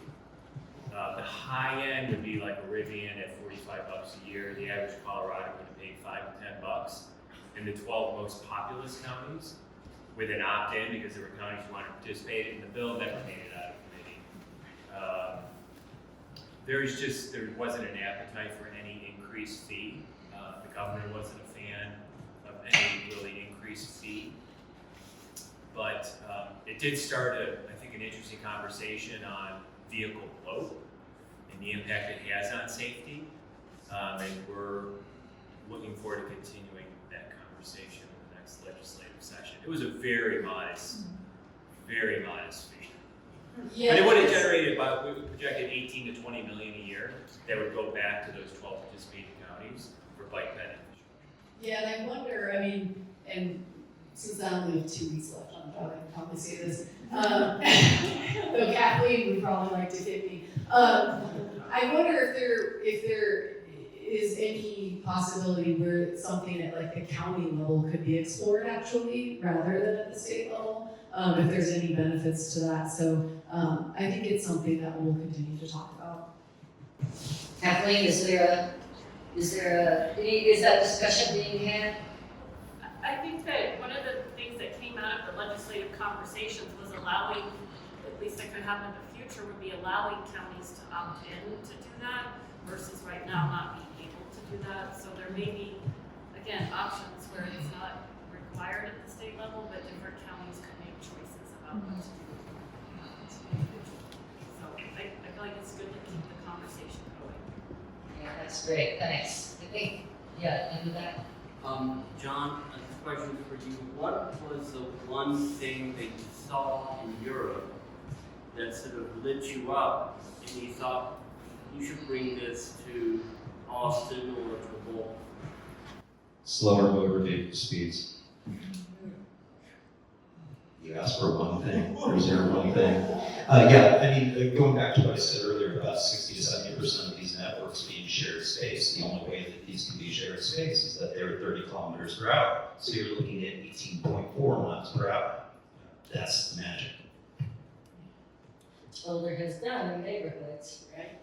The high end would be like a Rivian at $45 a year. The average Colorado would have paid $5 to $10. In the 12 most populous counties, with an opt-in because there were counties who wanted to participate in the bill, never made it out of committee. There wasn't an appetite for any increased fee. The governor wasn't a fan of any really increased fee. But it did start I think an interesting conversation on vehicle bloat and the impact it has on safety. And we're looking forward to continuing that conversation in the next legislative session. It was a very modest fee. Yeah. But it would have generated about, we projected 18 to 20 million a year that would go back to those 12 participating counties for bike ped infrastructure. Yeah, and I wonder, I mean, and since I only have 2 weeks left on the job, I can probably say this. Though Kathleen would probably like to hit me. I wonder if there is any possibility where something at like the county level could be explored actually, rather than at the state level, if there's any benefits to that. So I think it's something that we'll continue to talk about. Kathleen, is that discussion being had? I think that one of the things that came out of the legislative conversations was allowing, at least that could happen in the future, would be allowing counties to opt in to do that versus right now not being able to do that. So there may be, again, options where it's not required at the state level, but different counties could make choices about what to do. So I feel like it's good to keep the conversation going. Yeah, that's great, thanks. I think, yeah, into that. John, a question for you. What was the one thing that you saw in Europe that sort of lit you up and you thought you should bring this to Austin or to Boulder? Slower motor vehicle speeds. You asked for one thing, or is there one thing? Yeah, I mean, going back to what I said earlier, about 60 to 70% of these networks being shared space. The only way that these can be shared space is that they're 30 kilometers per hour. So you're looking at 18.4 miles per hour. That's the magic. Boulder has done in neighborhoods, right?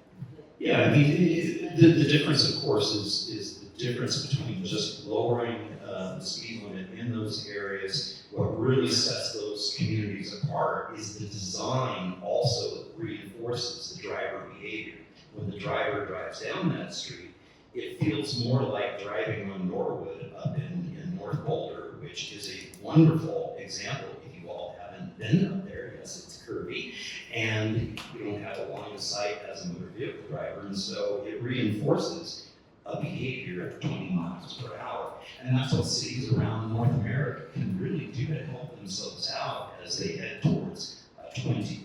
Yeah, I mean, the difference, of course, is the difference between just lowering the speed limit in those areas. What really sets those communities apart is the design also reinforces the driver behavior. When the driver drives down that street, it feels more like driving on Norwood up in North Boulder, which is a wonderful example. If you all haven't been up there, yes, it's curvy, and you don't have a line of sight as a motor vehicle driver, and so it reinforces a behavior at 20 miles per hour. And that's what cities around North America can really do to help themselves out as they head towards 20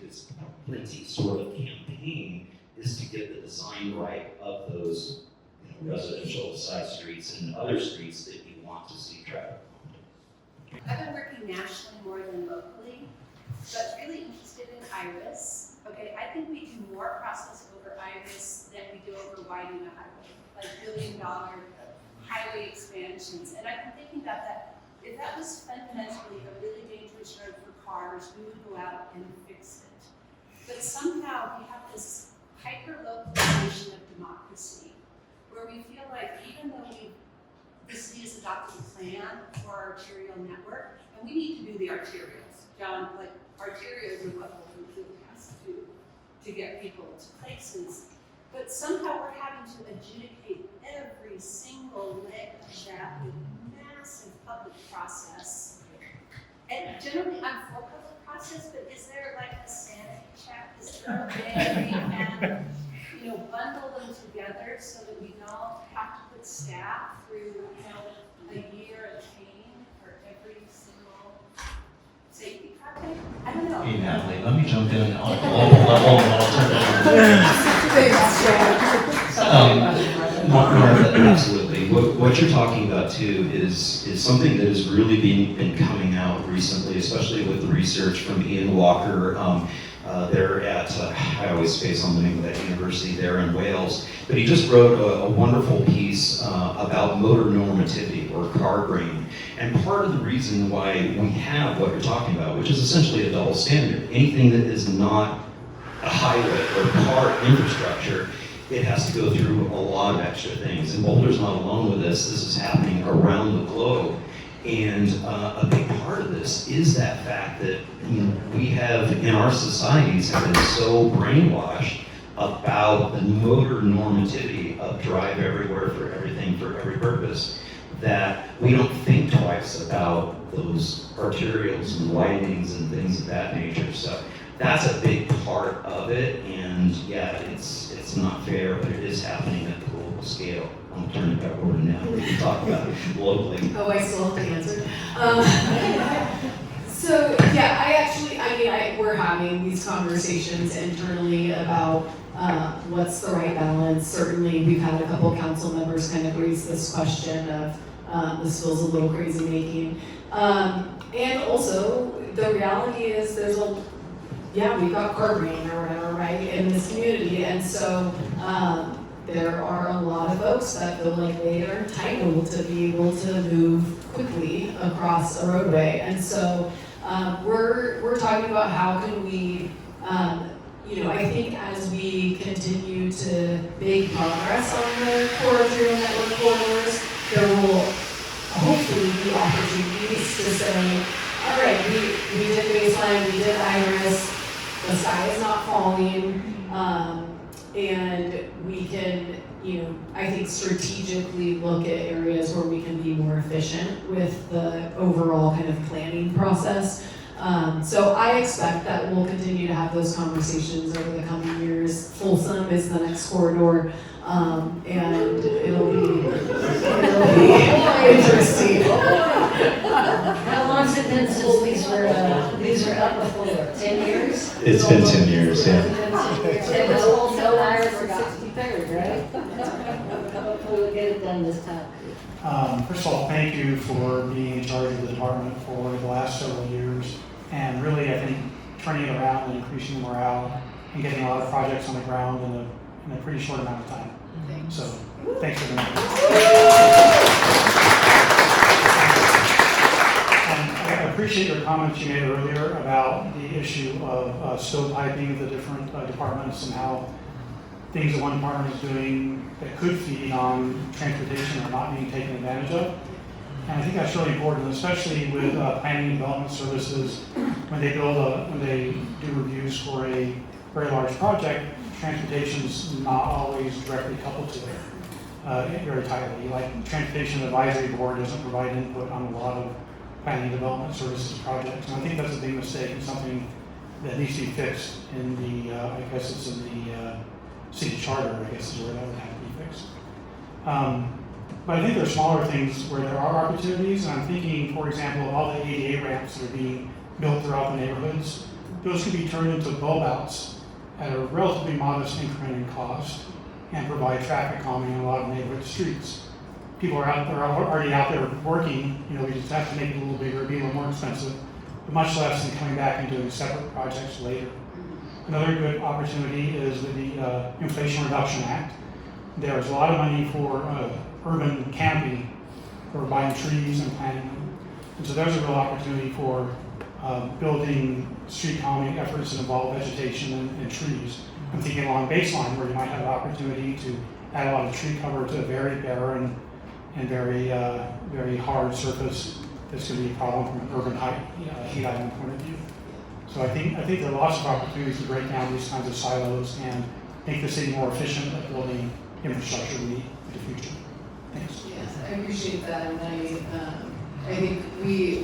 sort of campaign, is to get the design right of those residential side streets and other streets that you want to see traffic on. I've been working nationally more than locally, but really interested in IRIS. Okay, I think we do more process over IRIS than we do over widening a highway, like $1 billion highway expansions. And I've been thinking about that. If that was fundamentally a really dangerous road for cars, we would go out and fix it. But somehow we have this hyper-localization of democracy, where we feel like even though the city has adopted a plan for our arterial network, and we need to do the arterials. John, like arterials are what Boulder really has to do to get people to places. But somehow we're having to adjudicate every single leg of that with massive public process. And generally I'm for public process, but is there like a sanity check? Is there a way we can, bundle them together so that we don't have to put staff through, a year of training for every single safety project? I don't know. Hey Natalie, let me jump in on a global level and I'll turn it over. Martha, absolutely. What you're talking about too is something that has really been coming out recently, especially with the research from Ian Walker. They're at, I always space on the name of that university there in Wales, but he just wrote a wonderful piece about motor normativity or car brain. And part of the reason why we have what you're talking about, which is essentially a double standard, anything that is not a highway or car infrastructure, it has to go through a lot of extra things. And Boulder's not alone with this. This is happening around the globe. And a big part of this is that fact that we have, in our societies, have been so brainwashed about the motor normativity of drive everywhere for everything for every purpose that we don't think twice about those arterials and widenings and things of that nature. So that's a big part of it, and yeah, it's not fair, but it is happening at the global scale. I'm turning it back over to Natalie to talk about it locally. Oh, I still have to answer. So, yeah, we're having these conversations internally about what's the right balance. Certainly, we've had a couple council members kind of raise this question of this feels a little crazy making. And also, the reality is we've got car rain or whatever, right, in this community. And so there are a lot of folks that feel like they are entitled to be able to move quickly across a roadway. And so we're talking about how can we, I think as we continue to make progress on the core arterial network corridors, there will hopefully be opportunities to say, all right, we did baseline, we did iris, the sky is not falling, and we can, I think strategically look at areas where we can be more efficient with the overall kind of planning process. So I expect that we'll continue to have those conversations over the coming years. Folsom is the next corridor, and it'll be interesting. How long's it been since these were up before? 10 years? It's been 10 years, yeah. It was all no iris for 63rd, right? Hopefully we'll get it done this time. First of all, thank you for being in charge of the department for the last several years, and really, I think, turning it around and increasing the morale and getting a lot of projects on the ground in a pretty short amount of time. Thanks. So, thanks for that. I appreciate your comments you made earlier about the issue of stovepiping of the different departments and how things that one department is doing that could feed on transportation are not being taken advantage of. And I think that's really important, especially with planning and development services. When they do reviews for a very large project, transportation is not always directly coupled to it very tightly. Like Transportation Advisory Board doesn't provide input on a lot of planning and development services projects. And I think that's a big mistake and something that needs to be fixed in the, I guess it's in the city charter, I guess is where that would have to be fixed. But I think there are smaller things where there are opportunities, and I'm thinking, for example, of all the ADA ramps that are being built throughout the neighborhoods. Those could be turned into bulb outs at a relatively modest increment in cost and provide traffic calming in a lot of neighborhood streets. People are already out there working, we just have to make it a little bigger, be a little more expensive, but much less than coming back and doing separate projects later. Another good opportunity is with the Inflation Reduction Act. There's a lot of money for urban canopy, for buying trees and planting them. And so there's a real opportunity for building street calming efforts that involve vegetation and trees. I'm thinking along Baseline, where you might have an opportunity to add a lot of tree cover to a very barren and very hard surface that's going to be a problem from an urban heat island point of view. So I think there are lots of opportunities to break down these kinds of silos and make the city more efficient at building infrastructure we need for the future. Thanks. Yes, I appreciate that, and I think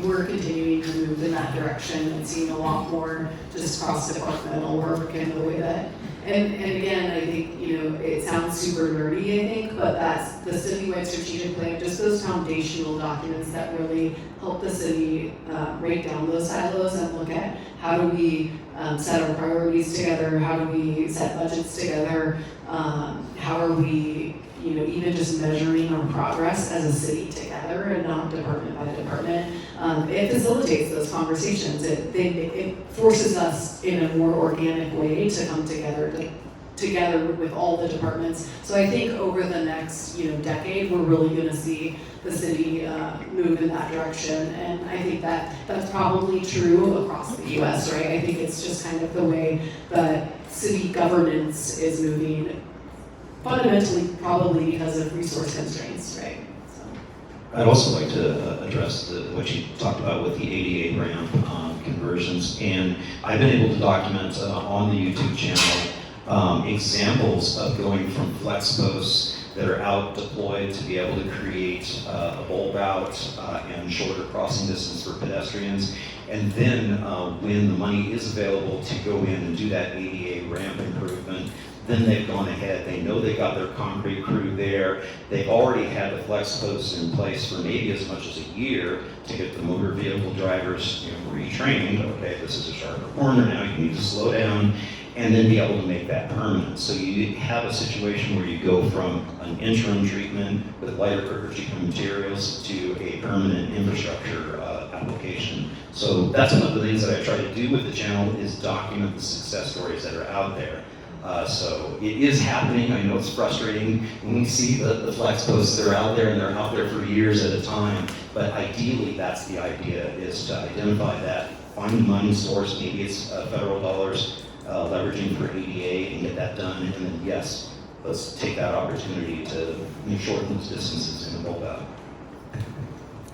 we're continuing to move in that direction and seeing a lot more just cross-departmental work and the way that, and again, I think, it sounds super nerdy, I think, but that's the citywide strategic plan, just those foundational documents that really help the city break down those silos and look at how do we set our priorities together, how do we set budgets together, how are we even just measuring our progress as a city together and not department by department. It facilitates those conversations. It forces us in a more organic way to come together with all the departments. So I think over the next decade, we're really going to see the city move in that direction. And I think that's probably true across the US, right? I think it's just kind of the way that city governance is moving, fundamentally probably because of resource constraints, right? So. I'd also like to address what you talked about with the ADA ramp conversions, and I've been able to document on the YouTube channel examples of going from flex posts that are out deployed to be able to create a bulb out and shorter crossing distance for pedestrians. And then when the money is available to go in and do that ADA ramp improvement, then they've gone ahead. They know they got their concrete crew there. They've already had the flex posts in place for maybe as much as a year to get the motor vehicle drivers, retrained. Okay, this is a sharper corner now. You need to slow down, and then be able to make that permanent. So you have a situation where you go from an interim treatment with lighter, quicker treatment materials to a permanent infrastructure application. So that's one of the things that I try to do with the channel is document the success stories that are out there. So it is happening. I know it's frustrating when we see the flex posts that are out there and they're out there for years at a time. But ideally, that's the idea, is to identify that, find the money source. Maybe it's federal dollars, leveraging for ADA and get that done. And then yes, let's take that opportunity to shorten those distances and roll out.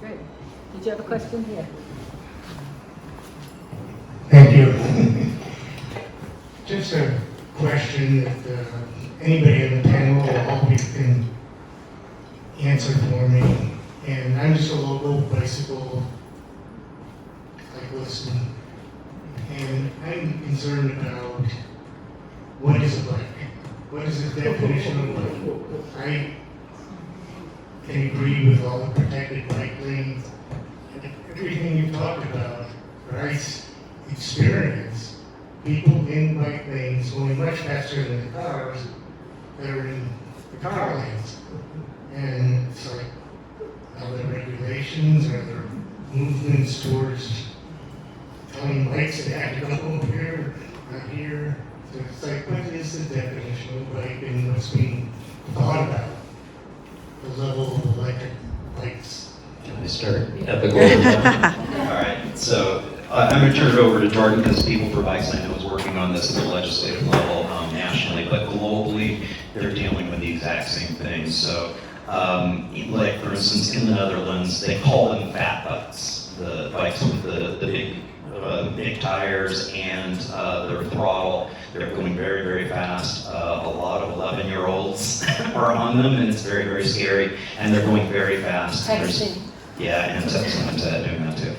Great. Did you have a question here? Thank you. Just a question that anybody in the panel or all of you can answer for me. And I'm just a local bicycle cyclist, and I'm concerned about what is a bike? What is the definition of a bike? I can agree with all the protected bike lanes, everything you've talked about, but I experience people in bike lanes going much faster than the cars that are in the car lanes. And it's like, are there regulations, are there movements towards telling bikes that have to go over here, not here? So it's like, what is the definition of bike and what's being thought about? The level of electric bikes. Can I start at the Boulder level? All right, so I'm going to turn it over to Jordan because PeopleForBikes, I know, is working on this at the legislative level nationally, but globally, they're dealing with the exact same things. So, like for instance, in the Netherlands, they call them fat bikes, the bikes with the big tires and their throttle. They're going very, very fast. A lot of 11-year-olds are on them, and it's very, very scary. And they're going very fast. Yeah, and sometimes I'm doing that too.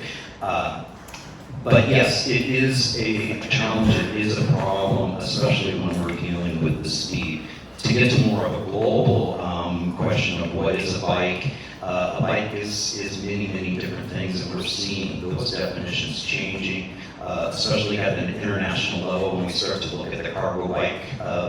But yes, it is a challenge, it is a problem, especially when we're dealing with the speed. To get to more of a global question of what is a bike is many, many different things, and we're seeing those definitions changing, especially at an international level when we start to look at the cargo bike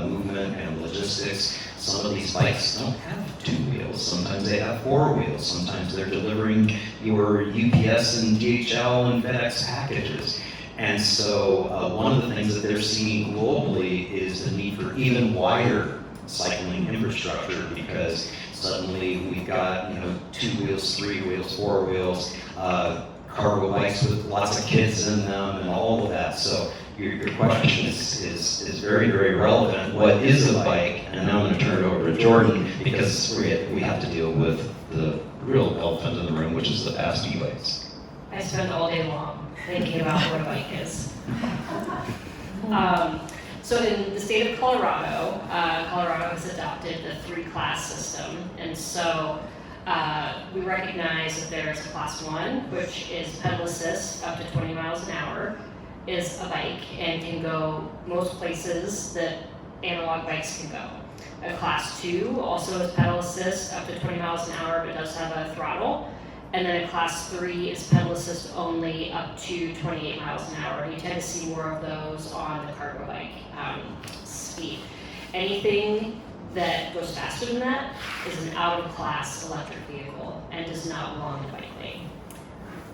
movement and logistics. Some of these bikes don't have 2 wheels. Sometimes they have 4 wheels. Sometimes they're delivering your UPS and DHL and FedEx packages. And so one of the things that they're seeing globally is the need for even wider cycling infrastructure, because suddenly we've got 2 wheels, 3 wheels, 4 wheels, cargo bikes with lots of kids in them and all of that. So your question is very, very relevant. What is a bike? And now I'm going to turn it over to Jordan, because we have to deal with the real elephant in the room, which is the past e-bikes. I spend all day long thinking about what a bike is. So in the state of Colorado, Colorado has adopted the 3-class system, and so we recognize that there's a class 1, which is pedal assist up to 20 miles an hour, is a bike and can go most places that analog bikes can go. A class 2 also is pedal assist up to 20 miles an hour, but does have a throttle. And then a class 3 is pedal assist only up to 28 miles an hour. And you tend to see more of those on the cargo bike speed. Anything that goes faster than that is an out-of-class electric vehicle and does not belong in the bike lane.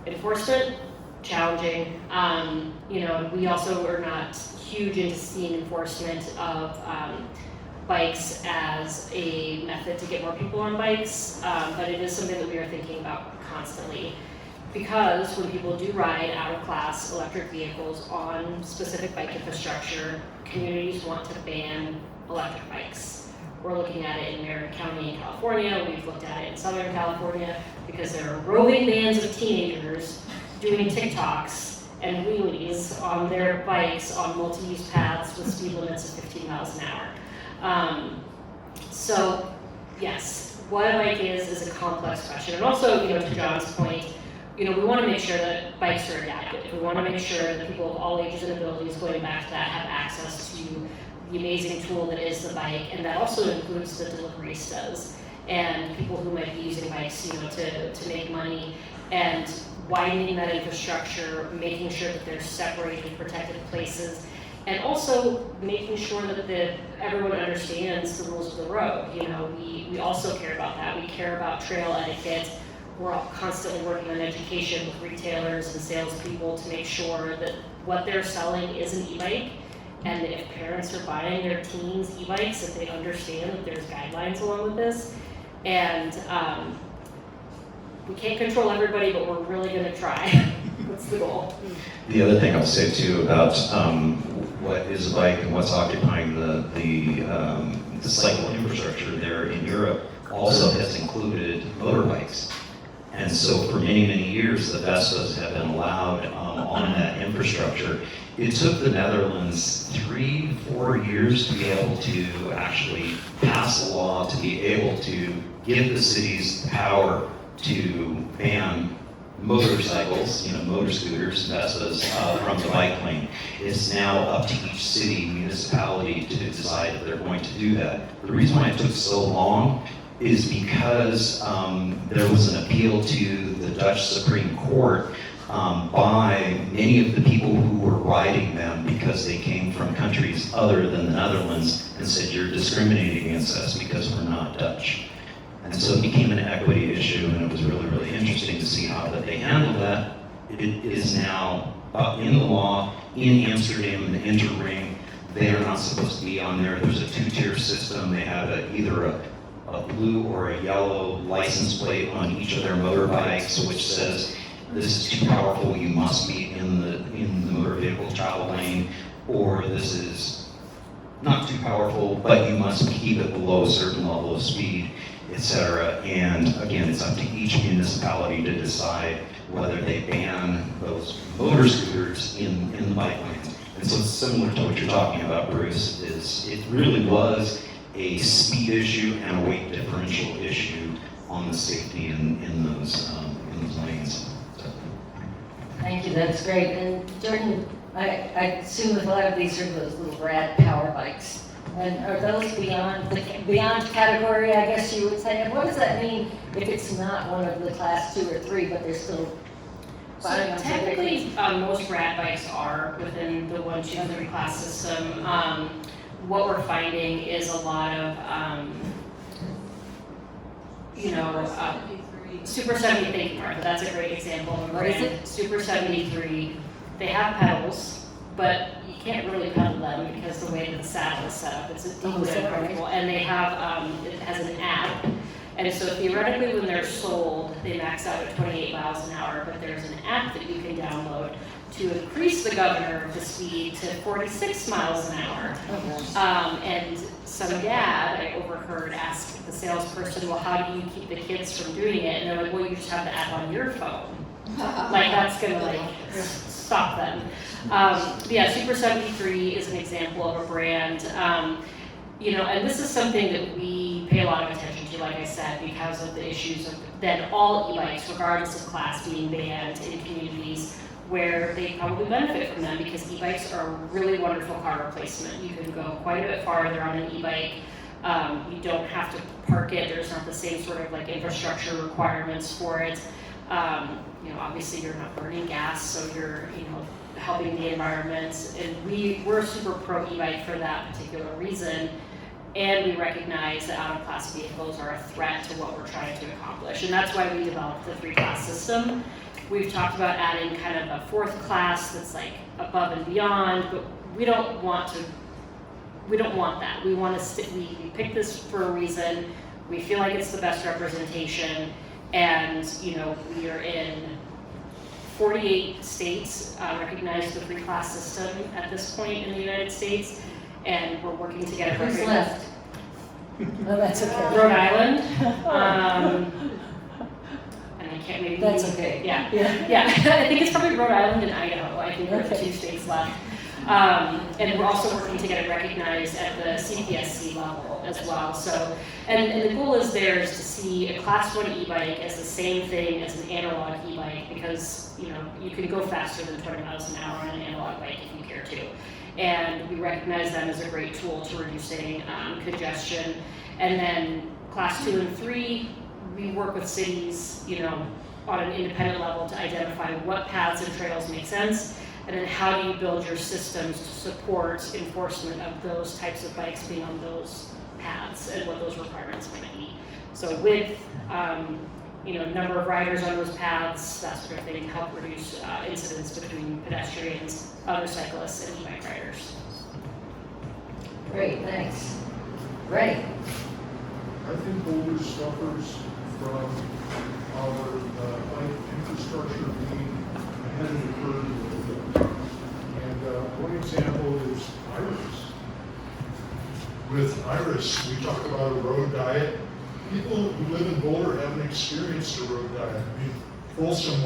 Enforcement, challenging. We also are not huge into seeing enforcement of bikes as a method to get more people on bikes, but it is something that we are thinking about constantly. Because when people do ride out-of-class electric vehicles on specific bike infrastructure, communities want to ban electric bikes. We're looking at it in Marion County in California, we've looked at it in Southern California, because there are roving bands of teenagers doing TikToks and wheelies on their bikes on multi-use paths with speed limits of 15 miles an hour. So yes, what a bike is a complex question. And also, to John's point, we want to make sure that bikes are adapted. We want to make sure that people of all ages and abilities, going back to that, have access to the amazing tool that is the bike, and that also includes the deliveristas and people who might be using bikes, to make money, and widening that infrastructure, making sure that there's separated, protected places, and also making sure that everyone understands the rules of the road. We also care about that. We care about trail etiquette. We're constantly working on education with retailers and salespeople to make sure that what they're selling is an e-bike, and that if parents are buying their teens e-bikes, that they understand that there's guidelines along with this. And we can't control everybody, but we're really going to try. That's the goal. The other thing I'll say too about what is a bike and what's occupying the cycle infrastructure there in Europe also has included motorbikes. And so for many, many years, the Vespas have been allowed on that infrastructure. It took the Netherlands 3-4 years to be able to actually pass a law to be able to give the cities the power to ban motorcycles, motor scooters, Vespas, from the bike lane. It's now up to each city, municipality to decide if they're going to do that. The reason why it took so long is because there was an appeal to the Dutch Supreme Court by many of the people who were riding them because they came from countries other than the Netherlands and said, you're discriminating against us because we're not Dutch. And so it became an equity issue, and it was really, really interesting to see how that they handled that. It is now in the law in Amsterdam and Interring. They are not supposed to be on there. There's a 2-tier system. They have either a blue or a yellow license plate on each of their motorbikes, which says this is too powerful, you must be in the motor vehicle travel lane, or this is not too powerful, but you must keep it below a certain level of speed, etc. And again, it's up to each municipality to decide whether they ban those motor scooters in the bike lanes. And so it's similar to what you're talking about, Bruce, it really was a speed issue and a weight differential issue on the safety in those lanes. So. Thank you, that's great. And Jordan, I assume that a lot of these are those little rad power bikes. And are those beyond category, I guess you would say? And what does that mean if it's not one of the class 2 or 3, but they're still So technically, most rad bikes are within the 1, 2, 3 class system. What we're finding is a lot of, Super 73, thank you, Martha, that's a great example of a What is brand. it? Super 73, they have pedals, but you can't really pedal them because the way that the saddle is set up, it's deeply uncomfortable. And they have, it has an app. And so theoretically, when they're sold, they max out at 28 miles an hour, but there's an app that you can download to increase the governor of the speed to 46 miles an hour. And some dad, I overheard, ask the salesperson, well, how do you keep the kids from doing it? And they're like, well, you just have the app on your phone. Like, that's gonna, stop them. Super 73 is an example of a brand. And this is something that we pay a lot of attention to, like I said, because of the issues of then all e-bikes, regardless of class, being banned in communities where they probably benefit from them, because e-bikes are a really wonderful car replacement. You can go quite a bit farther on an e-bike. You don't have to park it. There's not the same sort of infrastructure requirements for it. Obviously you're not burning gas, so you're, helping the environment. And we're super pro e-bike for that particular reason. And we recognize that out-of-class vehicles are a threat to what we're trying to accomplish. And that's why we developed the 3-class system. We've talked about adding kind of a 4th class that's above and beyond, but we don't want that. We want to we picked this for a reason. We feel like it's the best representation, and we are in 48 states recognized the 3-class system at this point in the United States, and we're working to get it Who's recognized. left? No, that's okay. Rhode Island. And I can't maybe. That's okay. Yeah. I think it's probably Rhode Island and Idaho. I think are the 2 states left. And we're also working to get it recognized at the CPSC level as well. So, and the goal is there is to see a Class 1 e-bike as the same thing as an analog e-bike, because you can go faster than 20 miles an hour on an analog bike if you care to. And we recognize them as a great tool to reducing congestion. And then Class 2 and 3, we work with cities, on an independent level to identify what paths and trails make sense, and then how do you build your systems to support enforcement of those types of bikes being on those paths and what those requirements might be. So with, number of riders on those paths, that sort of thing, help reduce incidents between pedestrians, other cyclists, and e-bike riders. Great, thanks. Ray? I think Boulder suffers from our infrastructure being ahead of the curve a little bit. And one example is Iris. With Iris, we talk about a road diet. People who live in Boulder haven't experienced a road diet. I mean, Folsom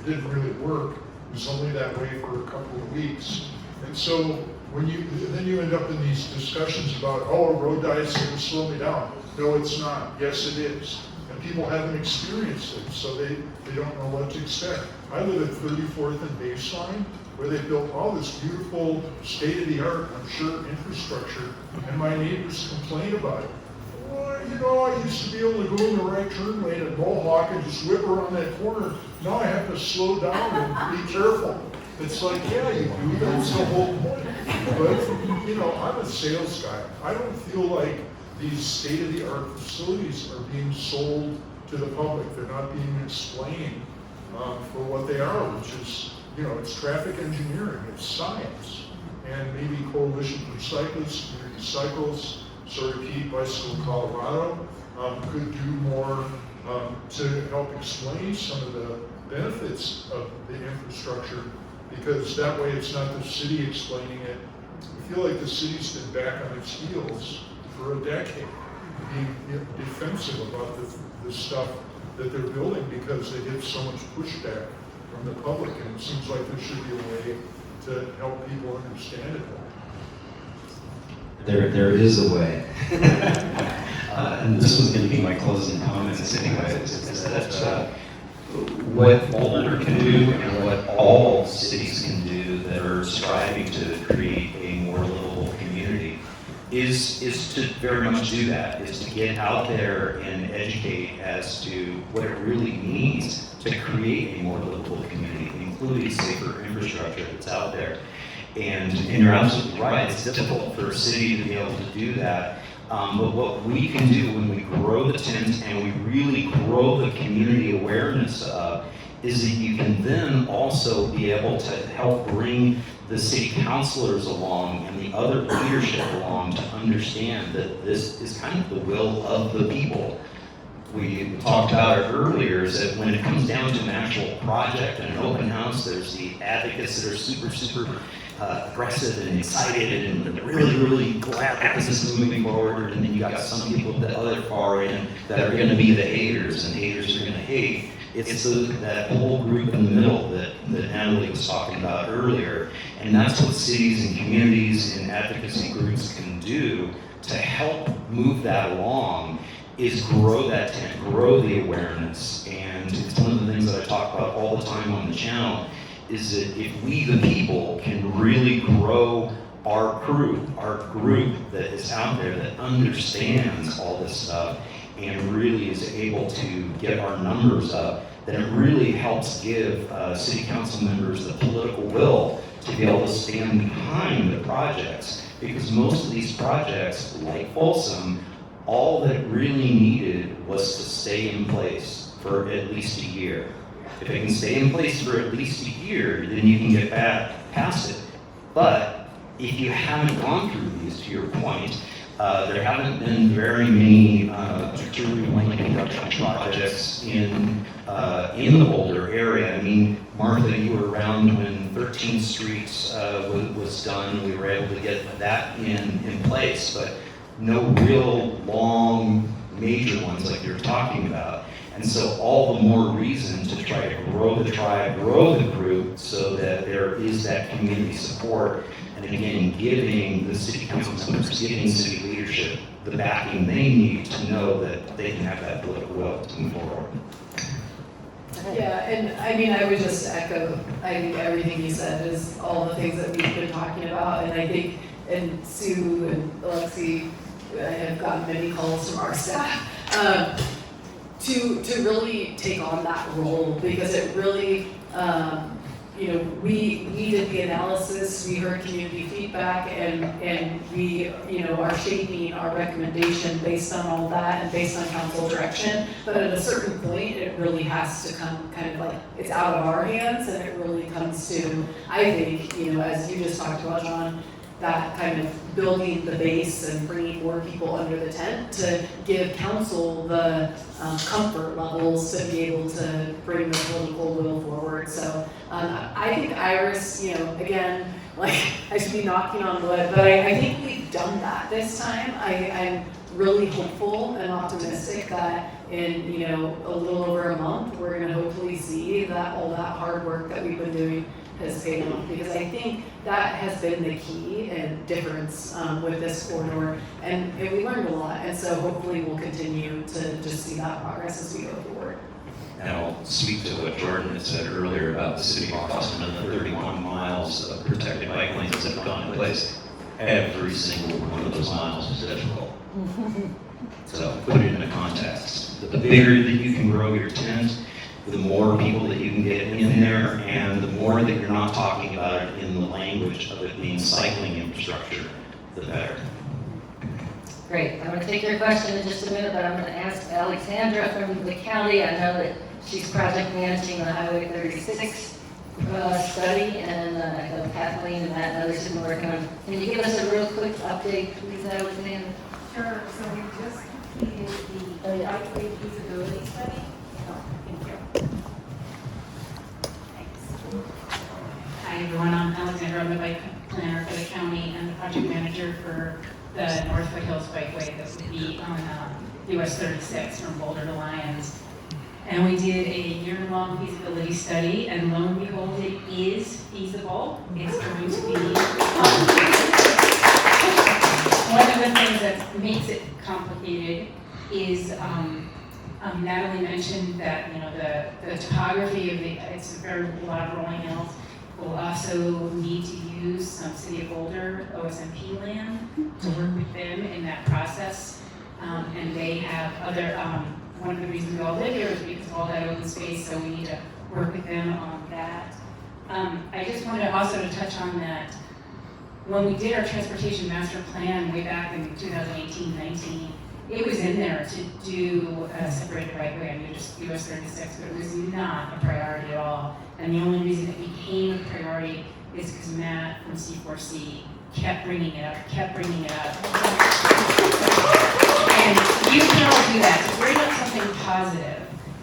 didn't really work. It was only that way for a couple of weeks. And so then you end up in these discussions about, a road diet's going to slow me down. No, it's not. Yes, it is. And people haven't experienced it, so they don't know what to expect. I live at 34th and Baseline, where they built all this beautiful, state-of-the-art, I'm sure, infrastructure, and my neighbors complain about it. Well, I used to be able to go in the right turn lane at Mohawk and just whip around that corner. Now I have to slow down and be careful. It's like, yeah, you do. That's the whole point. But, I'm a sales guy. I don't feel like these state-of-the-art facilities are being sold to the public. They're not being explained for what they are, which is, it's traffic engineering, it's science. And maybe Coalition for Cyclists, Community Cycles, sort of Keep Bicycle Colorado could do more to help explain some of the benefits of the infrastructure, because that way it's not the city explaining it. I feel like the city's been back on its heels for a decade, being defensive about the stuff that they're building because they get so much pushback from the public, and it seems like there should be a way to help people understand it more. There is a way. And this was going to be my closing comments anyways, is that what Boulder can do and what all cities can do that are striving to create a more livable community is to very much do that, is to get out there and educate as to what it really means to create a more livable community, including safer infrastructure that's out there. And you're absolutely right, it's difficult for a city to be able to do that. But what we can do when we grow the tent and we really grow the community awareness of is that you can then also be able to help bring the city councilors along and the other leadership along to understand that this is kind of the will of the people. We talked about it earlier, is that when it comes down to an actual project and an open house, there's the advocates that are super aggressive and excited and really glad that this is moving forward, and then you got some people at the other far end that are going to be the haters, and haters are going to hate. It's that whole group in the middle that Natalie was talking about earlier, and that's what cities and communities and advocacy groups can do to help move that along, is grow that tent, grow the awareness. And it's one of the things that I talk about all the time on the channel, is that if we the people can really grow our crew, our group that is out there that understands all this stuff and really is able to get our numbers up, then it really helps give city council members the political will to be able to stand behind the projects. Because most of these projects, like Folsom, all that it really needed was to stay in place for at least a year. If it can stay in place for at least a year, then you can get back past it. But if you haven't gone through these, to your point, there haven't been very many truly lane construction projects in the Boulder area. I mean, Martha, you were around when 13th Street was done. We were able to get that in place, but no real long major ones like you're talking about. And so all the more reason to try to grow the tribe, grow the group, so that there is that community support. And again, giving the city council members, giving city leadership the backing they need to know that they can have that political will to move forward. Yeah, and I mean, I would just echo, I think everything you said is all the things that we've been talking about, and I think, and Sue and Alexi, I have gotten many calls from our staff, to really take on that role, because it really, you know, we did the analysis, we heard community feedback, and we, you know, are shaping our recommendation based on all that and based on council direction. But at a certain point, it really has to come kind of like, it's out of our hands, and it really comes to, I think, you know, as you just talked about, John, that kind of building the base and bringing more people under the tent to give council the comfort levels to be able to bring the political will forward. So I think Iris, you know, again, like I should be knocking on wood, but I think we've done that this time. I'm really hopeful and optimistic that in, you know, a little over a month, we're gonna hopefully see that all that hard work that we've been doing has paid off, because I think that has been the key and difference with this corridor, and we learned a lot, and so hopefully we'll continue to just see that progress as we go forward. And I'll speak to what Jordan had said earlier about the city of Austin and the 31 miles of protected bike lanes that have gone in place. Every single one of those miles is difficult. So put it into context. The bigger that you can grow your tent, the more people that you can get in there, and the more that you're not talking about it in the language of it being cycling infrastructure, the better. Great. I'm going to take your question in just a minute, but I'm going to ask Alexandra from the county. I know that she's project managing the Highway 36 study, and I know Kathleen and Matt and others have been working on. Can you give us a real quick update, please, Alexandra? Sure, so we just completed the bikeway feasibility study. Thank you. Thanks. Hi everyone, I'm Alexandra, I'm the bike planner for the county and the project manager for the North Foothills Bikeway that would be on US 36 from Boulder to Lyons. And we did a year-long feasibility study, and lo and behold, it is feasible. It's going to be one of the things that makes it complicated is Natalie mentioned that, you know, the topography of it's a lot of rolling hills. We'll also need to use some City of Boulder OSMP land to work with them in that process. And they have other, one of the reasons we all live here is because of all that open space, so we need to work with them on that. I just wanted also to touch on that when we did our transportation master plan way back in 2018-19, it was in there to do a separated bikeway on US 36, but it was not a priority at all. And the only reason it became a priority is because Matt from C4C kept bringing it up. And you can all do that, to bring up something positive.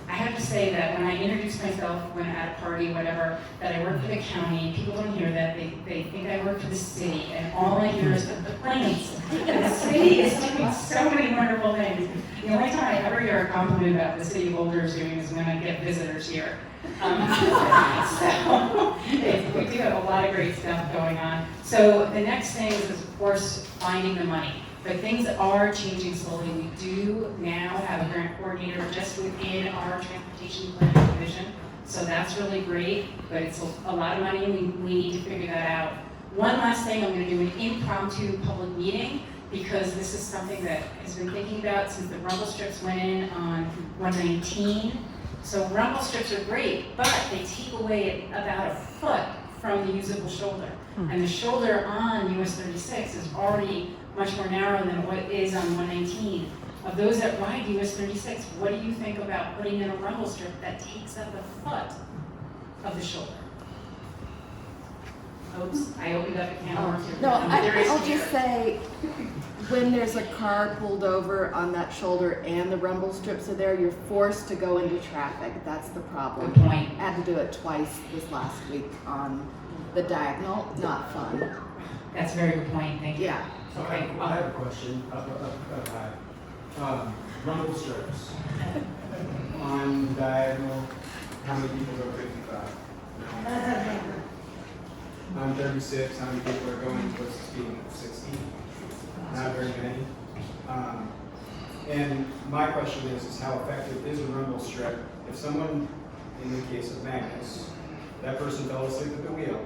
I have to say that when I introduce myself, when at a party, whatever, that I work for the county, people don't hear that. They think I work for the city, and all I hear is the complaints. And the city is doing so many wonderful things. The only time I ever hear a compliment about the city of Boulder is doing is when I get visitors here. So we do have a lot of great stuff going on. So the next thing is, of course, finding the money. But things are changing slowly. We do now have a grant coordinator just within our transportation planning division. So that's really great, but it's a lot of money. We need to figure that out. One last thing, I'm going to do an impromptu public meeting, because this is something that has been thinking about since the rumble strips went in on 119. So rumble strips are great, but they take away about a foot from the usable shoulder. And the shoulder on US 36 is already much more narrow than what is on 119. Of those that ride US 36, what do you think about putting in a rumble strip that takes up a foot of the shoulder? Oops, I opened up a can of worms here. No, There I'll just say, when there's a car pulled over on that shoulder and the rumble strips are there, you're forced to go into traffic. That's the problem. Good point. I had to do it twice this last week on the diagonal. Not fun. That's a very good point, thank you. Yeah. Okay. I have a question about rumble strips on diagonal How many people go 55? No. I'm 36. How many people are going towards the speed limit? 60? Not very many. And my question is how effective is a rumble strip? If someone, in the case of Magnus, that person fell asleep at the wheel,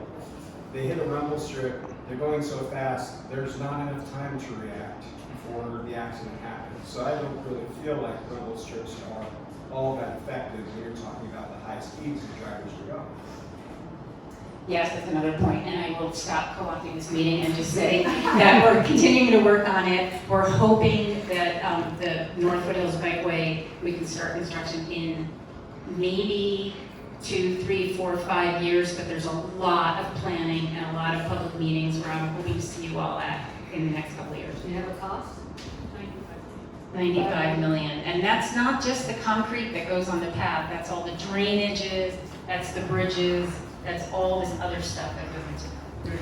they hit a rumble strip, they're going so fast, there's not enough time to react before the accident happens. So I don't really feel like rumble strips are all that effective when you're talking about the high speeds that drivers are going. Yes, that's another point, and I will stop co-opting this meeting and just say that we're continuing to work on it. We're hoping that the North Foothills Bikeway, we can start construction in maybe 2, 3, 4, 5 years, but there's a lot of planning and a lot of public meetings where I'm hoping to see you all at in the next couple of years. Do you have a cost? 95 million, and that's not just the concrete that goes on the path, that's all the drainages, that's the bridges, that's all this other stuff that goes into it.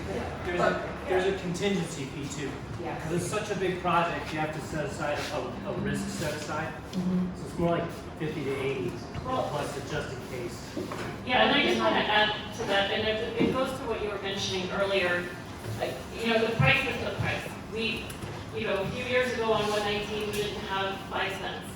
There's a contingency fee too. Yeah. Because it's such a big project, you have to set aside a risk set aside. So it's more like 50 to 80 plus the just in case. Yeah, and I just want to add to that, and it goes to what you were mentioning earlier. Like, you know, the price is the price. A few years ago on 119, we didn't have 5 cents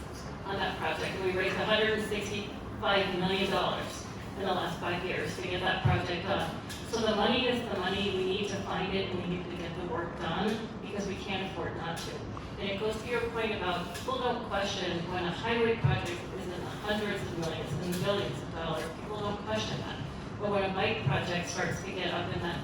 on that project. We raised $165 million in the last 5 years to get that project done. So the money is the money. We need to find it, and we need to get the work done because we can't afford not to. And it goes to your point about people don't question when a highway project is in the hundreds of millions and billions of dollars. People don't question that. But when a bike project starts to get up in that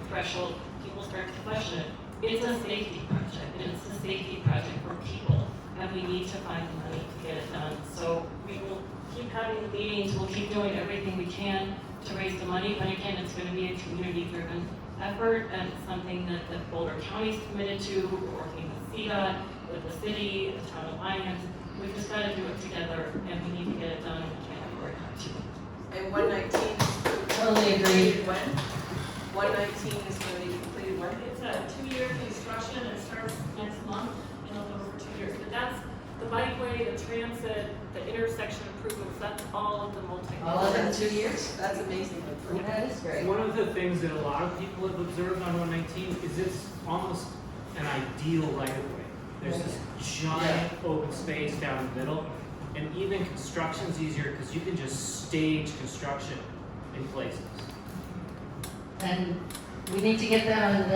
threshold, people start to question it. It's a safety project, and it's a safety project for people, and we need to find the money to get it done. So we will keep having the meetings, we'll keep doing everything we can to raise the money, but again, it's going to be a community-driven effort, and it's something that the Boulder County's committed to. We're working with CDOT, with the city, the town of Lyons. We've just got to do it together, and we need to get it done, and we can't afford not to. And 119 Totally agree. when? 119 is going to be completed when? It's a 2-year construction, it starts next month, and it'll go for 2 years. But that's the bikeway, the transit, the intersection improvements, that's all of the All of it in 2 years. years? That's amazing. That is great. One of the things that a lot of people have observed on 119 is it's almost an ideal right of way. There's this giant open space down the middle, and even construction's easier because you can just stage construction in places. And we need to get that on,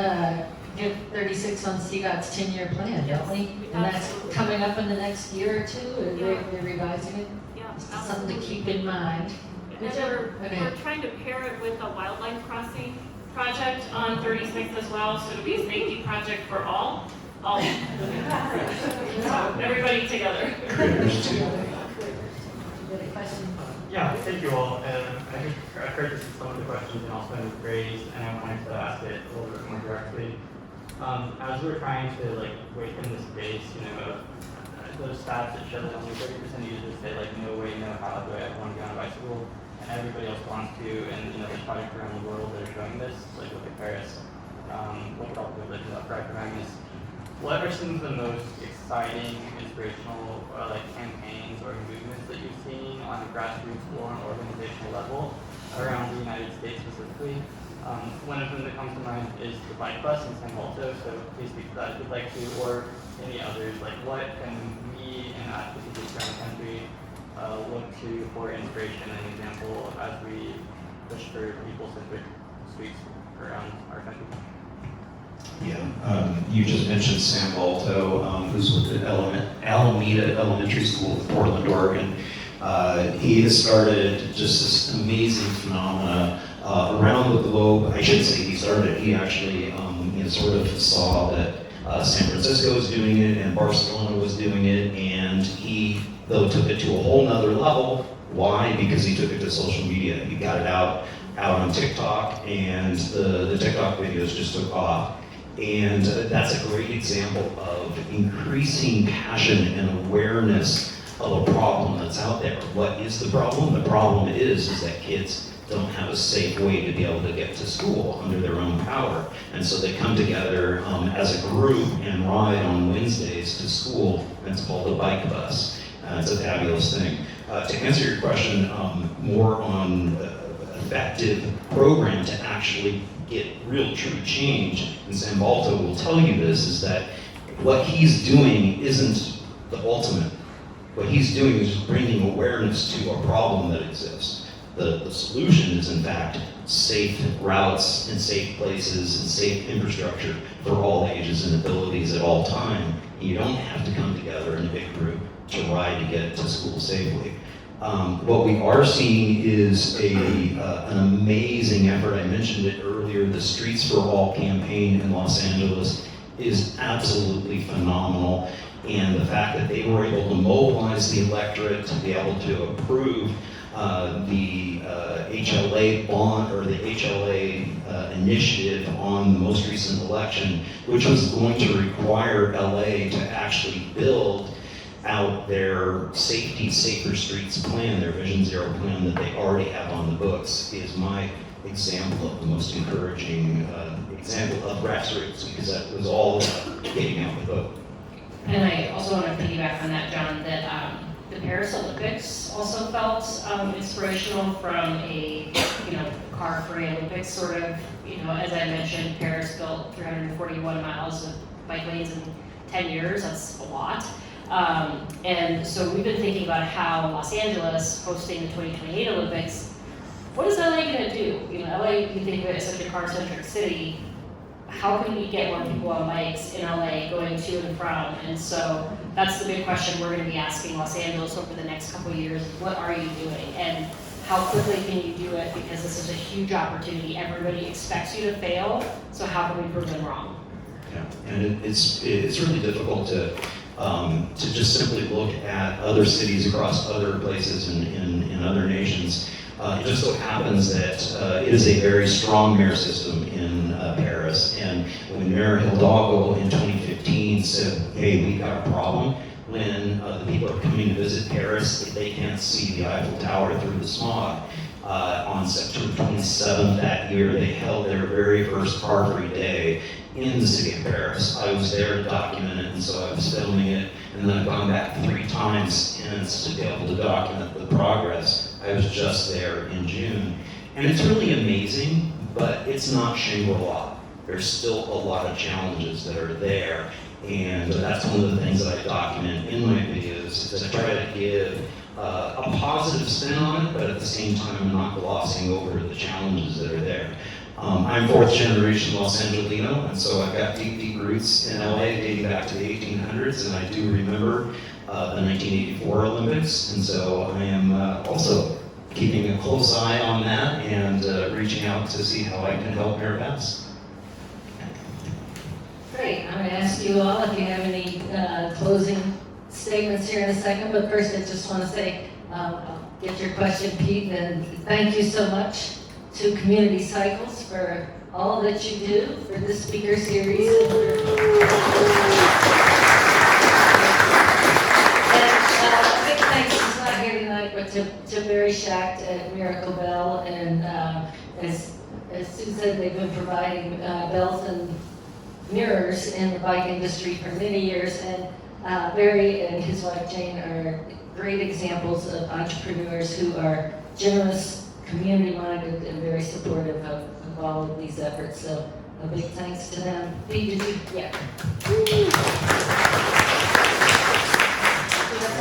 get 36 on CDOT's 10-year plan, don't we? And that's coming up in the next year or two, and they're revising it? Yeah, Something to keep in mind. And we're trying to pair it with a wildlife crossing project on 36 as well, so it'll be a safety project for all. Everybody together. Yeah, thank you all. I heard some of the questions and also raised, and I wanted to ask it a little bit more directly. As we're trying to wake in the space, those stats that show that only 30% of users say no way, no how do I want to go on a bicycle, and everybody else wants to, and there's projects around the world that are showing this, like with the Paris, look up with Project Magnus. What are some of the most exciting, inspirational, campaigns or movements that you've seen on a grassroots or an organizational level around the United States specifically? One of them that comes to mind is the bike bus in San Waldo, so please speak to that if you'd like to, or any others. What can we and advocacy around the country look to for inspiration and example as we push for people-centric streets around our country? Yeah, you just mentioned Sam Balto, who's with the Alameda Elementary School in Portland, Oregon. He has started just this amazing phenomena around the globe. I shouldn't say he started, he actually sort of saw that San Francisco was doing it and Barcelona was doing it, and he, though, took it to a whole nother level. Why? Because he took it to social media. He got it out on TikTok, and the TikTok videos just took off. And that's a great example of increasing passion and awareness of a problem that's out there. What is the problem? The problem is that kids don't have a safe way to be able to get to school under their own power. And so they come together as a group and ride on Wednesdays to school. It's called a bike bus. It's a fabulous thing. To answer your question, more on effective program to actually get real true change, and Sam Balto will tell you this, is that what he's doing isn't the ultimate. What he's doing is bringing awareness to a problem that exists. The solution is, in fact, safe routes and safe places and safe infrastructure for all ages and abilities at all time. And you don't have to come together in a big group to ride to get to school safely. What we are seeing is an amazing effort. I mentioned it earlier. The Streets for All campaign in Los Angeles is absolutely phenomenal. And the fact that they were able to mobilize the electorate to be able to approve the HLA bond, or the HLA initiative on the most recent election, which was going to require LA to actually build out their safer streets plan, their Vision Zero plan that they already have on the books, is my example of the most encouraging example of grassroots, because that was all about getting out the vote. And I also want to piggyback on that, John, that the Paris Olympics also felt inspirational from a, car-free Olympics sort of, as I mentioned, Paris built 341 miles of bike lanes in 10 years. That's a lot. And so we've been thinking about how Los Angeles hosting the 2028 Olympics, what is LA going to do? LA, you think of it as such a car-centric city. How can we get more people on bikes in LA going to and from? And so that's the big question we're going to be asking Los Angeles over the next couple of years. What are you doing? And how quickly can you do it? Because this is a huge opportunity. Everybody expects you to fail. So how can we prove them wrong? Yeah, and it's really difficult to just simply look at other cities across other places in other nations. It just so happens that it is a very strong mayor system in Paris, and when Mayor Hidalgo in 2015 said, hey, we've got a problem, when the people are coming to visit Paris, if they can't see the Eiffel Tower through the smog, on September 27th that year, they held their very first car-free day in the city of Paris. I was there to document it, and so I was filming it, and then I've gone back 3 times since to be able to document the progress. I was just there in June. And it's really amazing, but it's not Shangri-La. There's still a lot of challenges that are there, and that's one of the things that I document in my videos, is I try to give a positive spin on it, but at the same time I'm not glossing over the challenges that are there. I'm 4th generation Los Angelino, and so I've got deep roots in LA dating back to the 1800s, and I do remember the 1984 Olympics, and so I am also keeping a close eye on that and reaching out to see how I can help Mayor Bass. Great, I'm going to ask you all if you have any closing statements here in a second, but first I just want to say, I'll get your question, Pete, and thank you so much to Community Cycles for all that you do for this speaker series. Big thanks, he's not here tonight, but to Barry Schacht at Miracle Bell, and as Sue said, they've been providing bells and mirrors in the bike industry for many years, and Barry and his wife Jane are great examples of entrepreneurs who are generous, community-minded, and very supportive of all of these efforts. So a big thanks to them. Pete, did you? Yeah.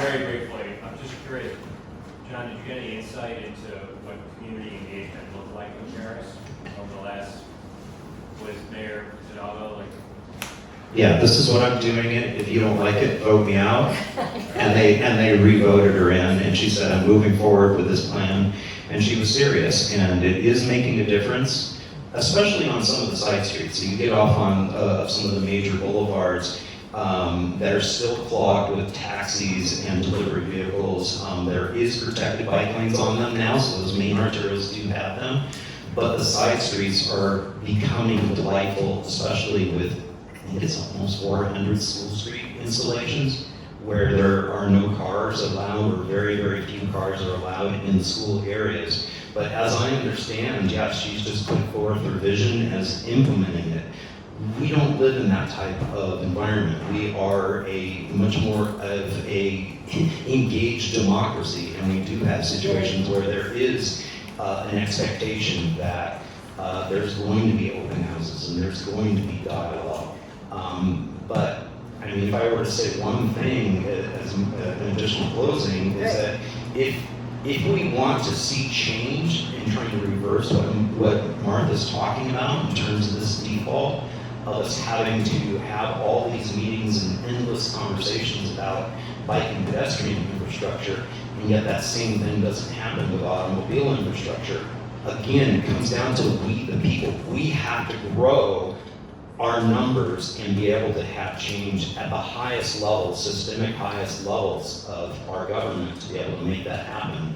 Very briefly, I'm just curious, John, did you get any insight into what community engagement looked like in Paris over the last, was Mayor Hidalgo like? Yeah, this is what I'm doing it. If you don't like it, vote me out. And they re-voted her in, and she said, I'm moving forward with this plan. And she was serious, and it is making a difference, especially on some of the side streets. So you get off on some of the major boulevards that are still clogged with taxis and delivery vehicles. There is protected bike lanes on them now, so those main arterials do have them. But the side streets are becoming delightful, especially with, I think it's almost 400 school street installations, where there are no cars allowed, or very, very few cars are allowed in the school areas. But as I understand, yeah, she's just put forth her vision as implementing it. we don't live in that type of environment. We are a much more of a engaged democracy, and we do have situations where there is an expectation that there's going to be open houses and there's going to be dialogue. But I mean, if I were to say one thing as an additional closing, is that if we want to see change in trying to reverse what Martha's talking about in terms of this default of us having to have all these meetings and endless conversations about bike and pedestrian infrastructure, and yet that same thing doesn't happen with automobile infrastructure, again, it comes down to we, the people. We have to grow our numbers and be able to have change at the highest levels, systemic highest levels of our government to be able to make that happen.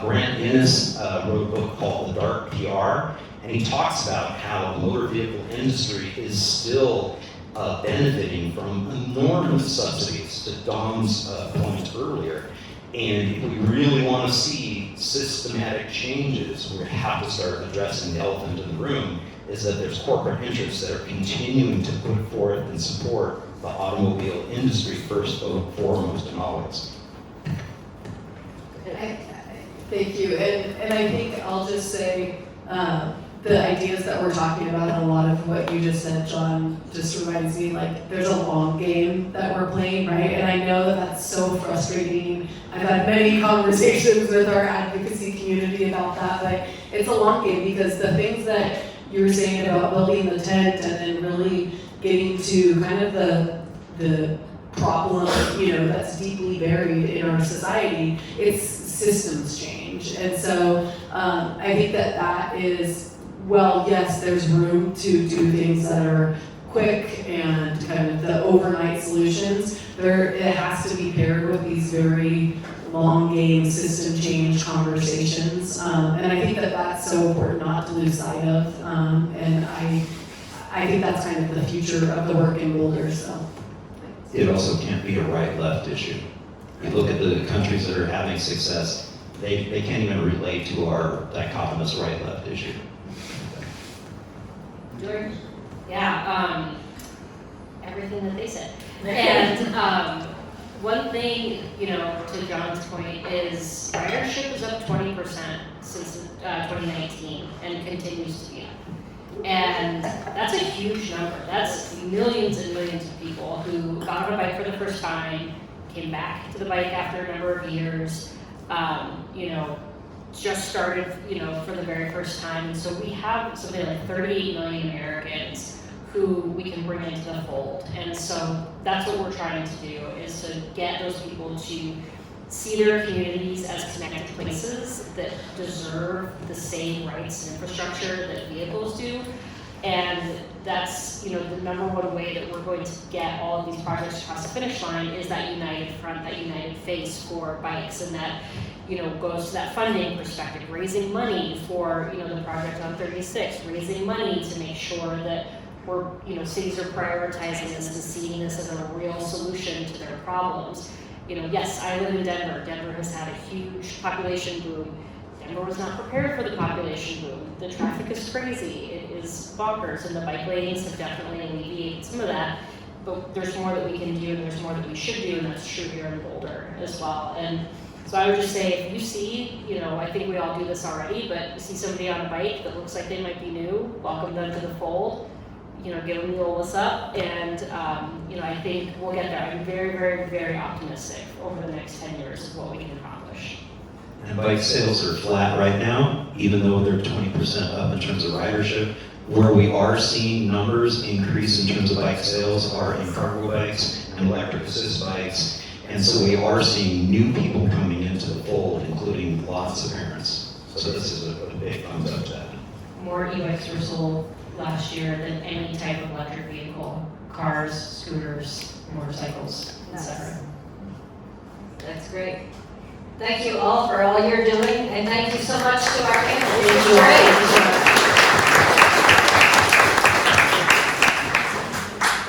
Grant Innes wrote a book called The Dark PR, and he talks about how the motor vehicle industry is still benefiting from enormous subsidies, to Dom's point earlier. And if we really want to see systematic changes, we have to start addressing the elephant in the room, is that there's corporate interests that are continuing to put forth and support the automobile industry first, foremost, and always. Thank you, and I think I'll just say, the ideas that we're talking about and a lot of what you just said, John, just reminds me like there's a long game that we're playing, right? And I know that that's so frustrating. I've had many conversations with our advocacy community about that, but it's a long game because the things that you were saying about building the tent and then really getting to kind of the problem, that's deeply buried in our society, it's systems change. And so I think that is, well, yes, there's room to do things that are quick and kind of the overnight solutions. It has to be paired with these very long game system change conversations. And I think that that's so important not to lose sight of. And I think that's kind of the future of the work in Boulder, so. It also can't be a right-left issue. You look at the countries that are having success, they can't even relate to our dichotomous right-left issue. George? Yeah, everything that they said. And one thing, to John's point is ridership is up 20% since 2019 and continues to be up. And that's a huge number. That's millions and millions of people who got on a bike for the first time, came back to the bike after a number of years, just started, for the very first time. And so we have something like 38 million Americans who we can bring into the fold. And so that's what we're trying to do, is to get those people to see their communities as connected places that deserve the same rights and infrastructure that vehicles do. And that's, the number one way that we're going to get all of these projects across the finish line is that united front, that united face for bikes, and that, goes to that funding perspective, raising money for, the project on 36, raising money to make sure that we're, cities are prioritizing this and seeing this as a real solution to their problems. Yes, I live in Denver. Denver has had a huge population boom. Denver was not prepared for the population boom. The traffic is crazy. It is bonkers, and the bike lanes have definitely alleviated some of that. But there's more that we can do, and there's more that we should do, and that's true here in Boulder as well. And so I would just say, if you see, I think we all do this already, but you see somebody on a bike that looks like they might be new, welcome them to the fold. Give them the old what's up, and I think we'll get there. I'm very, very, very optimistic over the next 10 years of what we can accomplish. And bike sales are flat right now, even though they're 20% up in terms of ridership. Where we are seeing numbers increase in terms of bike sales are in cargo bikes and electric assist bikes. And so we are seeing new people coming into the fold, including lots of parents. So this is a big thumbs up to that. More e-bikes were sold last year than any type of electric vehicle, cars, scooters, motorcycles, etc. That's great. Thank you all for all you're doing, and thank you so much to our panel. It was great.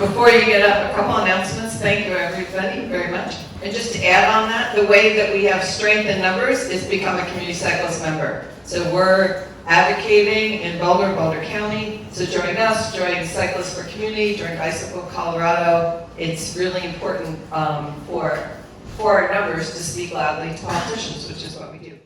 Before you get up, a couple announcements. Thank you, everybody, very much. And just to add on that, the way that we have strength in numbers is become a community cyclist member. So we're advocating in Boulder, Boulder County. So join us, join Cyclists for Community, join Bicycle Colorado. It's really important for our numbers to speak loudly to politicians, which is what we do.